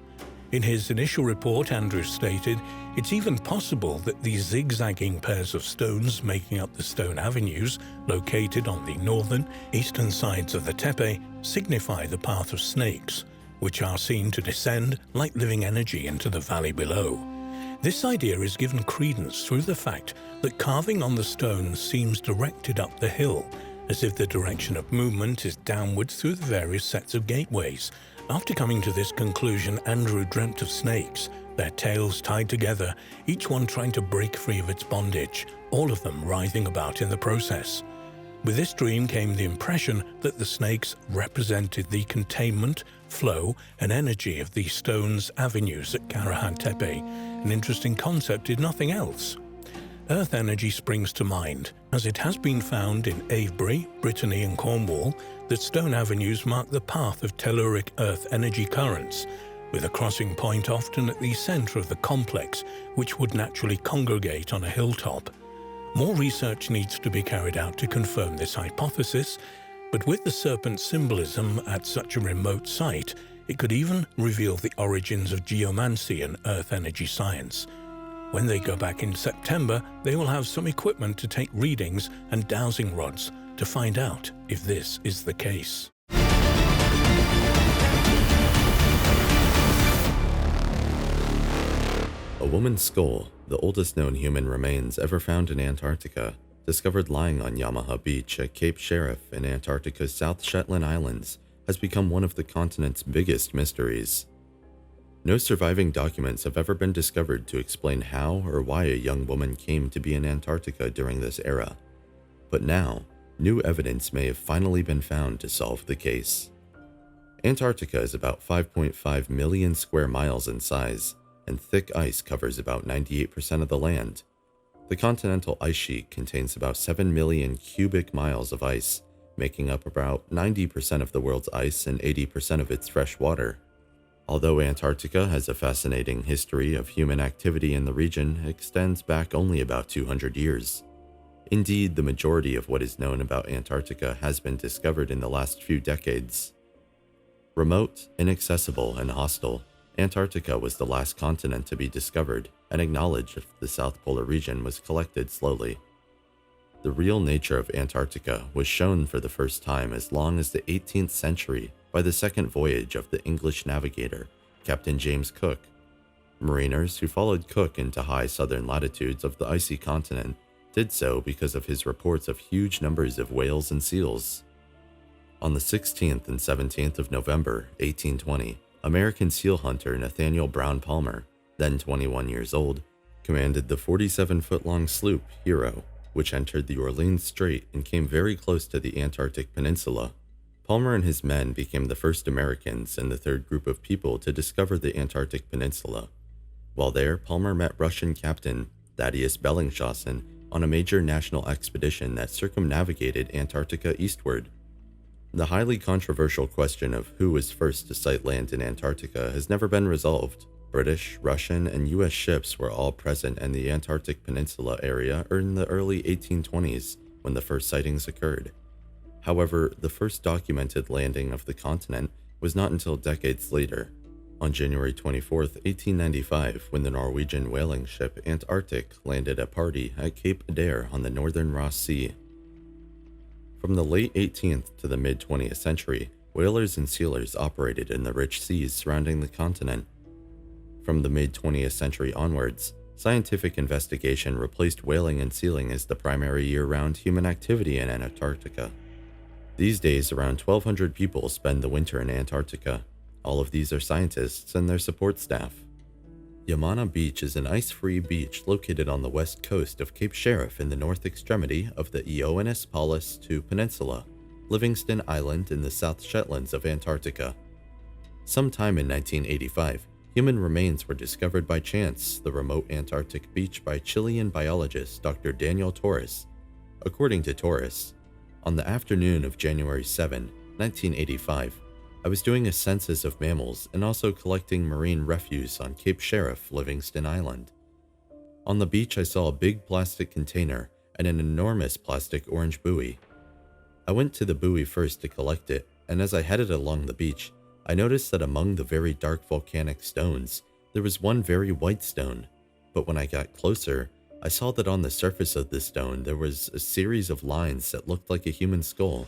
In his initial report, Andrew stated, "It's even possible that these zigzagging pairs of stones making up the stone avenues located on the northern, eastern sides of the tepe signify the path of snakes, which are seen to descend like living energy into the valley below." This idea is given credence through the fact that carving on the stones seems directed up the hill, as if the direction of movement is downwards through the various sets of gateways. After coming to this conclusion, Andrew dreamt of snakes, their tails tied together, each one trying to break free of its bondage, all of them writhing about in the process. With this dream came the impression that the snakes represented the containment, flow, and energy of the stone's avenues at Karahan Tepe, an interesting concept if nothing else. Earth energy springs to mind, as it has been found in Avebury, Brittany and Cornwall that stone avenues mark the path of telluric earth energy currents, with a crossing point often at the center of the complex, which would naturally congregate on a hilltop. More research needs to be carried out to confirm this hypothesis, but with the serpent symbolism at such a remote site, it could even reveal the origins of geomancy and earth energy science. When they go back in September, they will have some equipment to take readings and dowsing rods to find out if this is the case. A woman's skull, the oldest known human remains ever found in Antarctica, discovered lying on Yamaha Beach at Cape Sheriff in Antarctica's South Shetland Islands, has become one of the continent's biggest mysteries. No surviving documents have ever been discovered to explain how or why a young woman came to be in Antarctica during this era. But now, new evidence may have finally been found to solve the case. Antarctica is about 5.5 million square miles in size, and thick ice covers about 98% of the land. The continental ice sheet contains about 7 million cubic miles of ice, making up about 90% of the world's ice and 80% of its fresh water. Although Antarctica has a fascinating history of human activity in the region, it extends back only about 200 years. Indeed, the majority of what is known about Antarctica has been discovered in the last few decades. Remote, inaccessible, and hostile, Antarctica was the last continent to be discovered, and knowledge of the South Polar region was collected slowly. The real nature of Antarctica was shown for the first time as long as the 18th century by the second voyage of the English navigator, Captain James Cook. Mariners who followed Cook into high southern latitudes of the icy continent did so because of his reports of huge numbers of whales and seals. On the 16th and 17th of November, 1820, American seal hunter Nathaniel Brown Palmer, then 21 years old, commanded the 47-foot-long sloop Hero, which entered the Orleans Strait and came very close to the Antarctic Peninsula. Palmer and his men became the first Americans and the third group of people to discover the Antarctic Peninsula. While there, Palmer met Russian captain Thaddeus Bellingshausen on a major national expedition that circumnavigated Antarctica eastward. The highly controversial question of who was first to sight land in Antarctica has never been resolved. British, Russian, and US ships were all present in the Antarctic Peninsula area in the early 1820s when the first sightings occurred. However, the first documented landing of the continent was not until decades later, on January 24, 1895, when the Norwegian whaling ship Antarctic landed a party at Cape Adare on the northern Ross Sea. From the late 18th to the mid-20th century, whalers and sealers operated in the rich seas surrounding the continent. From the mid-20th century onwards, scientific investigation replaced whaling and sealing as the primary year-round human activity in Antarctica. These days, around 1,200 people spend the winter in Antarctica. All of these are scientists and their support staff. Yamana Beach is an ice-free beach located on the west coast of Cape Sheriff in the north extremity of the Ioannis II Peninsula, Livingston Island in the South Shetlands of Antarctica. Sometime in 1985, human remains were discovered by chance the remote Antarctic beach by Chilean biologist Dr. Daniel Torres. According to Torres, on the afternoon of January 7, 1985, I was doing a census of mammals and also collecting marine refuse on Cape Sheriff, Livingston Island. On the beach, I saw a big plastic container and an enormous plastic orange buoy. I went to the buoy first to collect it, and as I headed along the beach, I noticed that among the very dark volcanic stones, there was one very white stone. But when I got closer, I saw that on the surface of the stone there was a series of lines that looked like a human skull.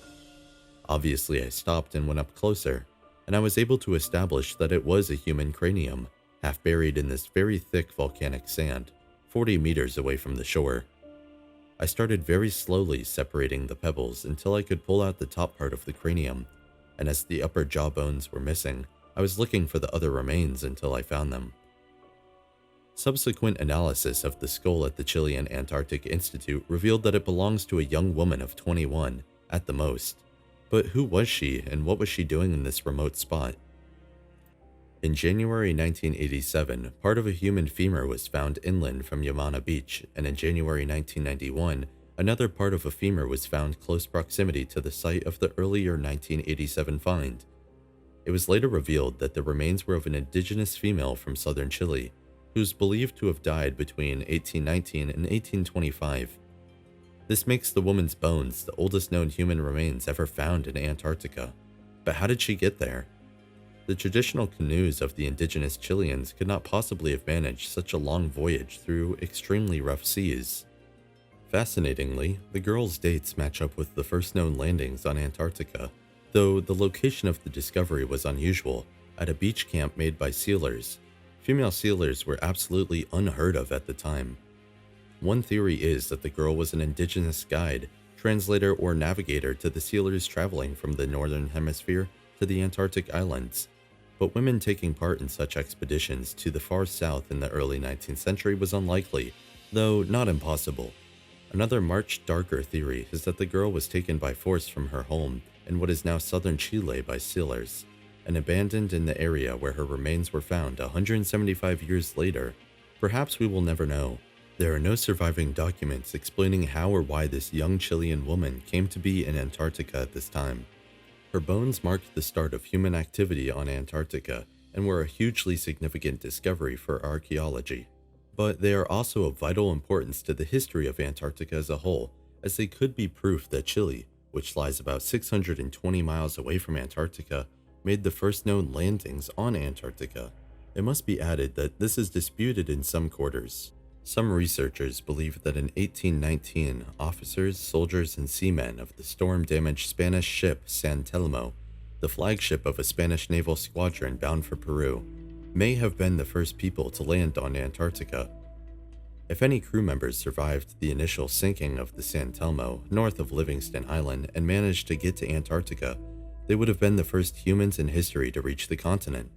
Obviously, I stopped and went up closer, and I was able to establish that it was a human cranium, half buried in this very thick volcanic sand, 40 meters away from the shore. I started very slowly separating the pebbles until I could pull out the top part of the cranium, and as the upper jaw bones were missing, I was looking for the other remains until I found them. Subsequent analysis of the skull at the Chilean Antarctic Institute revealed that it belongs to a young woman of 21, at the most. But who was she, and what was she doing in this remote spot? In January 1987, part of a human femur was found inland from Yamana Beach, and in January 1991, another part of a femur was found close proximity to the site of the earlier 1987 find. It was later revealed that the remains were of an indigenous female from southern Chile, who is believed to have died between 1819 and 1825. This makes the woman's bones the oldest known human remains ever found in Antarctica. But how did she get there? The traditional canoes of the indigenous Chileans could not possibly have managed such a long voyage through extremely rough seas. Fascinatingly, the girl's dates match up with the first known landings on Antarctica, though the location of the discovery was unusual, at a beach camp made by sealers. Female sealers were absolutely unheard of at the time. One theory is that the girl was an indigenous guide, translator, or navigator to the sealers traveling from the northern hemisphere to the Antarctic islands. But women taking part in such expeditions to the far south in the early 19th century was unlikely, though not impossible. Another much darker theory is that the girl was taken by force from her home in what is now southern Chile by sealers, and abandoned in the area where her remains were found 175 years later. Perhaps we will never know. There are no surviving documents explaining how or why this young Chilean woman came to be in Antarctica at this time. Her bones marked the start of human activity on Antarctica and were a hugely significant discovery for archaeology. But they are also of vital importance to the history of Antarctica as a whole, as they could be proof that Chile, which lies about 620 miles away from Antarctica, made the first known landings on Antarctica. It must be added that this is disputed in some quarters. Some researchers believe that in 1819, officers, soldiers, and seamen of the storm-damaged Spanish ship San Telmo, the flagship of a Spanish naval squadron bound for Peru, may have been the first people to land on Antarctica. If any crew members survived the initial sinking of the San Telmo north of Livingston Island and managed to get to Antarctica, they would have been the first humans in history to reach the continent.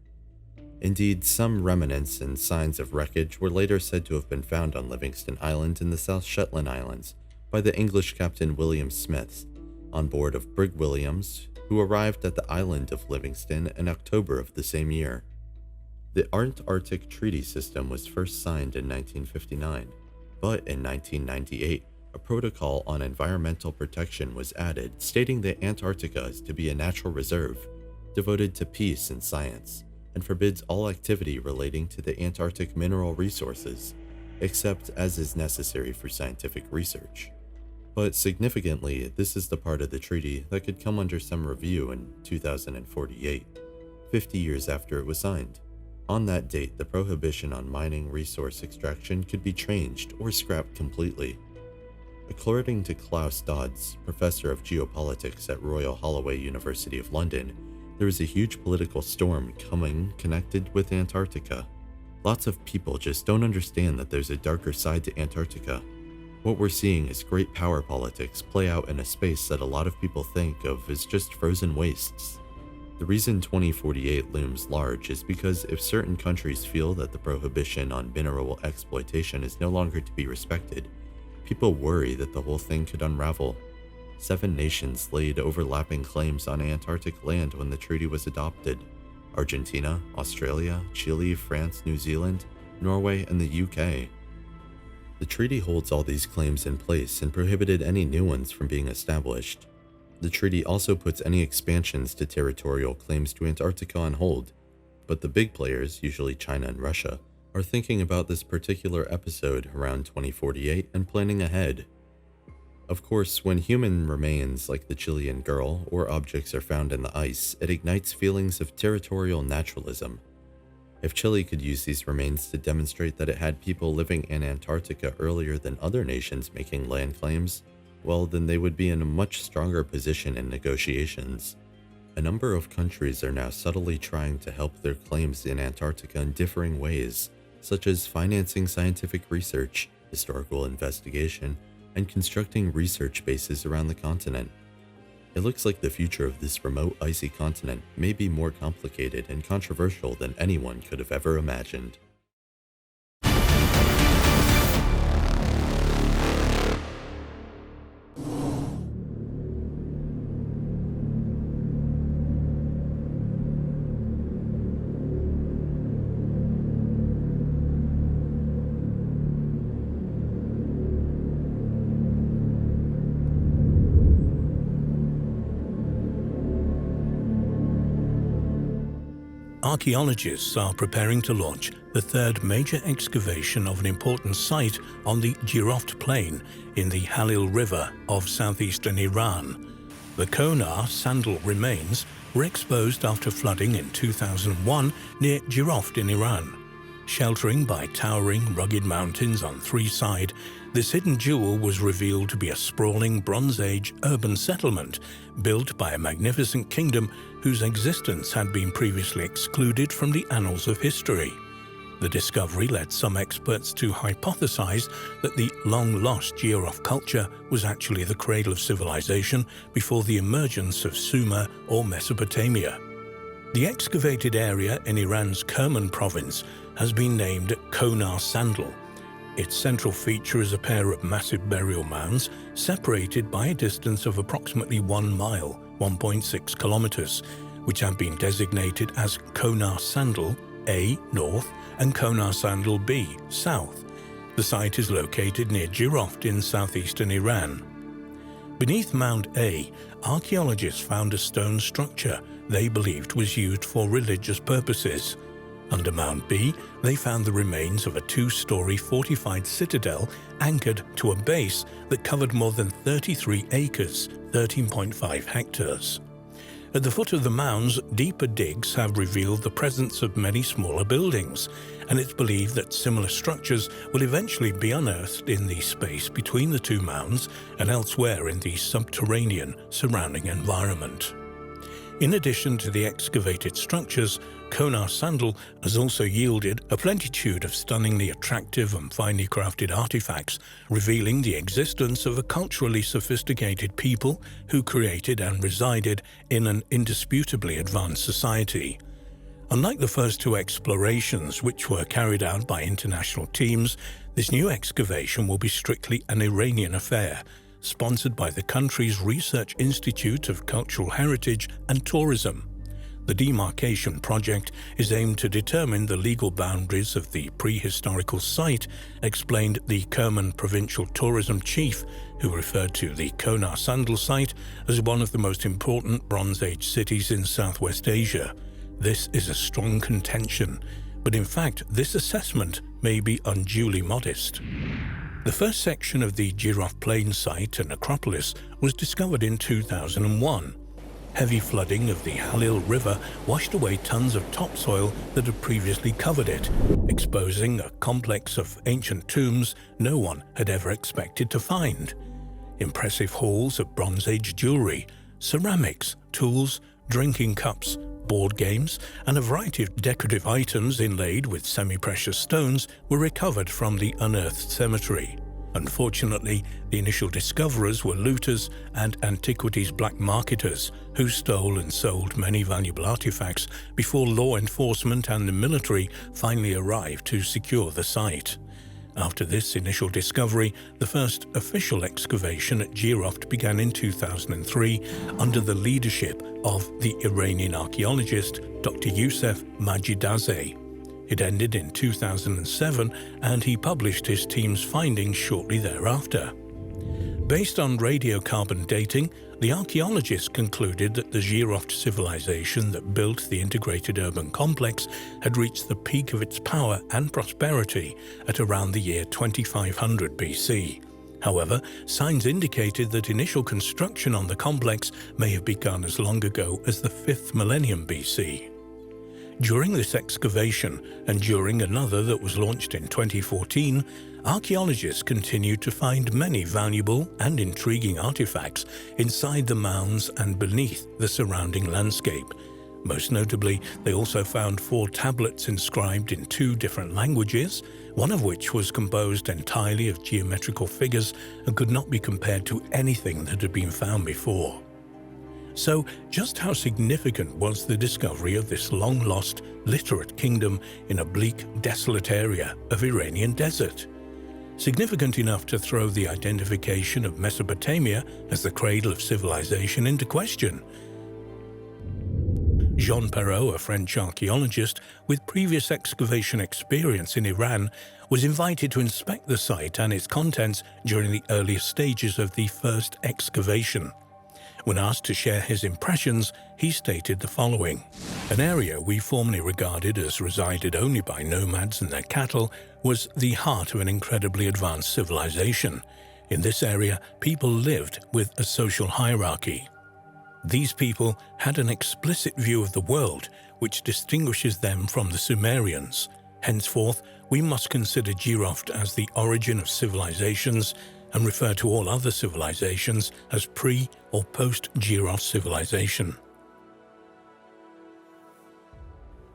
Indeed, some remnants and signs of wreckage were later said to have been found on Livingston Island in the South Shetland Islands by the English Captain William Smith, on board of Brig Williams, who arrived at the island of Livingston in October of the same year. The Antarctic Treaty System was first signed in 1959, but in 1998, a protocol on environmental protection was added stating that Antarctica is to be a natural reserve, devoted to peace and science, and forbids all activity relating to the Antarctic mineral resources, except as is necessary for scientific research. But significantly, this is the part of the treaty that could come under some review in 2048, 50 years after it was signed. On that date, the prohibition on mining resource extraction could be changed or scrapped completely. According to Klaus Dodds, professor of geopolitics at Royal Holloway University of London, there is a huge political storm coming connected with Antarctica. Lots of people just don't understand that there's a darker side to Antarctica. What we're seeing is great power politics play out in a space that a lot of people think of as just frozen wastes. The reason 2048 looms large is because if certain countries feel that the prohibition on mineral exploitation is no longer to be respected, people worry that the whole thing could unravel. 7 nations laid overlapping claims on Antarctic land when the treaty was adopted: Argentina, Australia, Chile, France, New Zealand, Norway, and the UK. The treaty holds all these claims in place and prohibited any new ones from being established. The treaty also puts any expansions to territorial claims to Antarctica on hold, but the big players, usually China and Russia, are thinking about this particular episode around 2048 and planning ahead. Of course, when human remains like the Chilean girl or objects are found in the ice, it ignites feelings of territorial naturalism. If Chile could use these remains to demonstrate that it had people living in Antarctica earlier than other nations making land claims, well, then they would be in a much stronger position in negotiations. A number of countries are now subtly trying to help their claims in Antarctica in differing ways, such as financing scientific research, historical investigation, and constructing research bases around the continent. It looks like the future of this remote icy continent may be more complicated and controversial than anyone could have ever imagined. Archaeologists are preparing to launch the 3rd major excavation of an important site on the Jiroft Plain in the Halil River of southeastern Iran. The Konar sandal remains were exposed after flooding in 2001 near Jiroft in Iran. Sheltering by towering, rugged mountains on 3 sides, this hidden jewel was revealed to be a sprawling Bronze Age urban settlement built by a magnificent kingdom whose existence had been previously excluded from the annals of history. The discovery led some experts to hypothesize that the long-lost Jiroft culture was actually the cradle of civilization before the emergence of Sumer or Mesopotamia. The excavated area in Iran's Kerman province has been named Konar Sandal. Its central feature is a pair of massive burial mounds separated by a distance of approximately 1 mile, 1.6 kilometers, which have been designated as Konar Sandal A, north, and Konar Sandal B, south. The site is located near Jiroft in southeastern Iran. Beneath Mound A, archaeologists found a stone structure they believed was used for religious purposes. Under Mound B, they found the remains of a 2-story fortified citadel anchored to a base that covered more than 33 acres, 13.5 hectares. At the foot of the mounds, deeper digs have revealed the presence of many smaller buildings, and it's believed that similar structures will eventually be unearthed in the space between the 2 mounds and elsewhere in the subterranean surrounding environment. In addition to the excavated structures, Konar Sandal has also yielded a plenitude of stunningly attractive and finely crafted artifacts, revealing the existence of a culturally sophisticated people who created and resided in an indisputably advanced society. Unlike the first 2 explorations, which were carried out by international teams, this new excavation will be strictly an Iranian affair, sponsored by the country's Research Institute of Cultural Heritage and Tourism. The demarcation project is aimed to determine the legal boundaries of the prehistorical site, explained the Kerman provincial tourism chief, who referred to the Konar Sandal site as one of the most important Bronze Age cities in Southwest Asia. This is a strong contention, but in fact this assessment may be unduly modest. The first section of the Jiroft Plain site and necropolis was discovered in 2001. Heavy flooding of the Halil River washed away tons of topsoil that had previously covered it, exposing a complex of ancient tombs no one had ever expected to find. Impressive hauls of Bronze Age jewelry, ceramics, tools, drinking cups, board games, and a variety of decorative items inlaid with semi-precious stones were recovered from the unearthed cemetery. Unfortunately, the initial discoverers were looters and antiquities black marketers who stole and sold many valuable artifacts before law enforcement and the military finally arrived to secure the site. After this initial discovery, the first official excavation at Jiroft began in 2003 under the leadership of the Iranian archaeologist Dr. Youssef Majidazeh. It ended in 2007, and he published his team's findings shortly thereafter. Based on radiocarbon dating, the archaeologists concluded that the Jiroft civilization that built the integrated urban complex had reached the peak of its power and prosperity at around the year 2500 BC. However, signs indicated that initial construction on the complex may have begun as long ago as the 5th millennium BC. During this excavation, and during another that was launched in 2014, archaeologists continued to find many valuable and intriguing artifacts inside the mounds and beneath the surrounding landscape. Most notably, they also found 4 tablets inscribed in 2 different languages, one of which was composed entirely of geometrical figures and could not be compared to anything that had been found before. So, just how significant was the discovery of this long-lost, literate kingdom in a bleak, desolate area of Iranian desert? Significant enough to throw the identification of Mesopotamia as the cradle of civilization into question. Jean Perrault, a French archaeologist with previous excavation experience in Iran, was invited to inspect the site and its contents during the earliest stages of the first excavation. When asked to share his impressions, he stated the following: "An area we formerly regarded as resided only by nomads and their cattle was the heart of an incredibly advanced civilization. In this area, people lived with a social hierarchy. These people had an explicit view of the world, which distinguishes them from the Sumerians. Henceforth, we must consider Jiroft as the origin of civilizations and refer to all other civilizations as pre- or post-Jiroft civilization."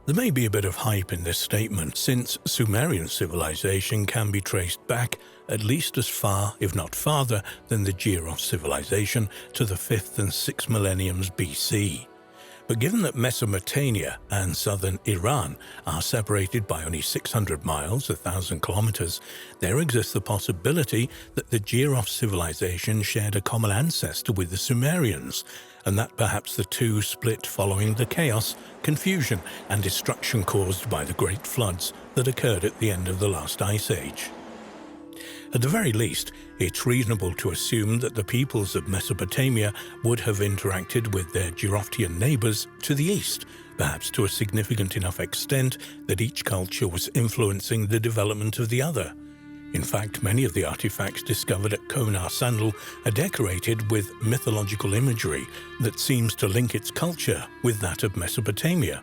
There may be a bit of hype in this statement, since Sumerian civilization can be traced back at least as far, if not farther, than the Jiroft civilization to the 5th and 6th millenniums BC. But given that Mesopotamia and southern Iran are separated by only 600 miles, 1,000 kilometers, there exists the possibility that the Jiroft civilization shared a common ancestor with the Sumerians, and that perhaps the two split following the chaos, confusion, and destruction caused by the great floods that occurred at the end of the last ice age. At the very least, it's reasonable to assume that the peoples of Mesopotamia would have interacted with their Jiroftian neighbors to the east, perhaps to a significant enough extent that each culture was influencing the development of the other. In fact, many of the artifacts discovered at Konar Sandal are decorated with mythological imagery that seems to link its culture with that of Mesopotamia.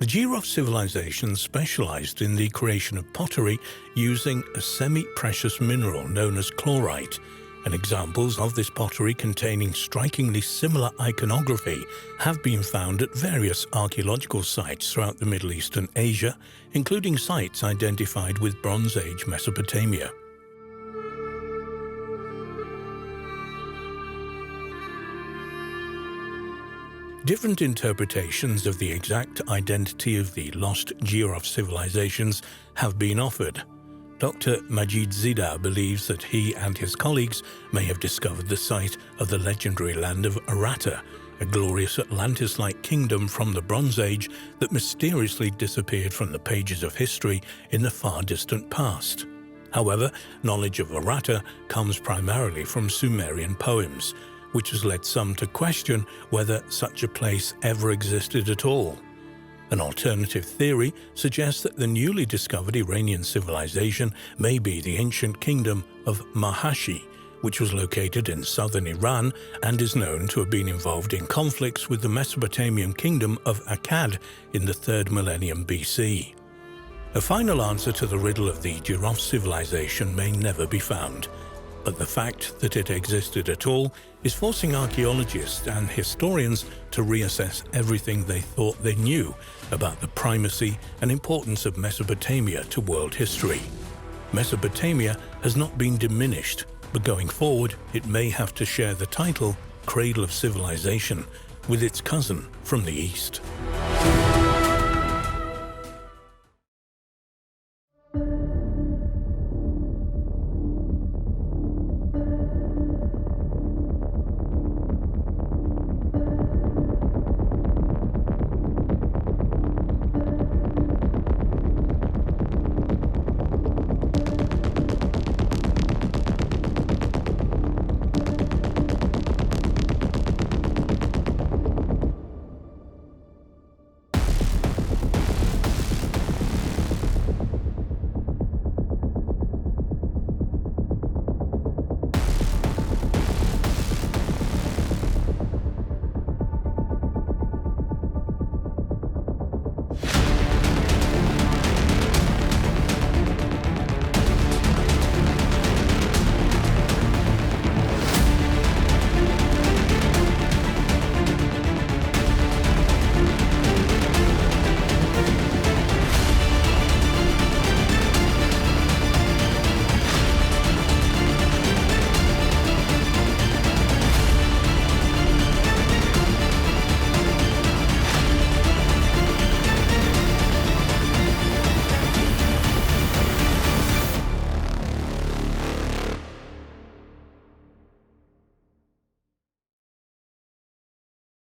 The Jiroft civilization specialized in the creation of pottery using a semi-precious mineral known as chlorite, and examples of this pottery containing strikingly similar iconography have been found at various archaeological sites throughout the Middle East and Asia, including sites identified with Bronze Age Mesopotamia. Different interpretations of the exact identity of the lost Jiroft civilizations have been offered. Dr. Majid Zida believes that he and his colleagues may have discovered the site of the legendary land of Aratta, a glorious Atlantis-like kingdom from the Bronze Age that mysteriously disappeared from the pages of history in the far distant past. However, knowledge of Aratta comes primarily from Sumerian poems, which has led some to question whether such a place ever existed at all. An alternative theory suggests that the newly discovered Iranian civilization may be the ancient kingdom of Mahashi, which was located in southern Iran and is known to have been involved in conflicts with the Mesopotamian kingdom of Akkad in the 3rd millennium BC. A final answer to the riddle of the Jiroft civilization may never be found, but the fact that it existed at all is forcing archaeologists and historians to reassess everything they thought they knew about the primacy and importance of Mesopotamia to world history. Mesopotamia has not been diminished, but going forward, it may have to share the title Cradle of Civilization with its cousin from the east.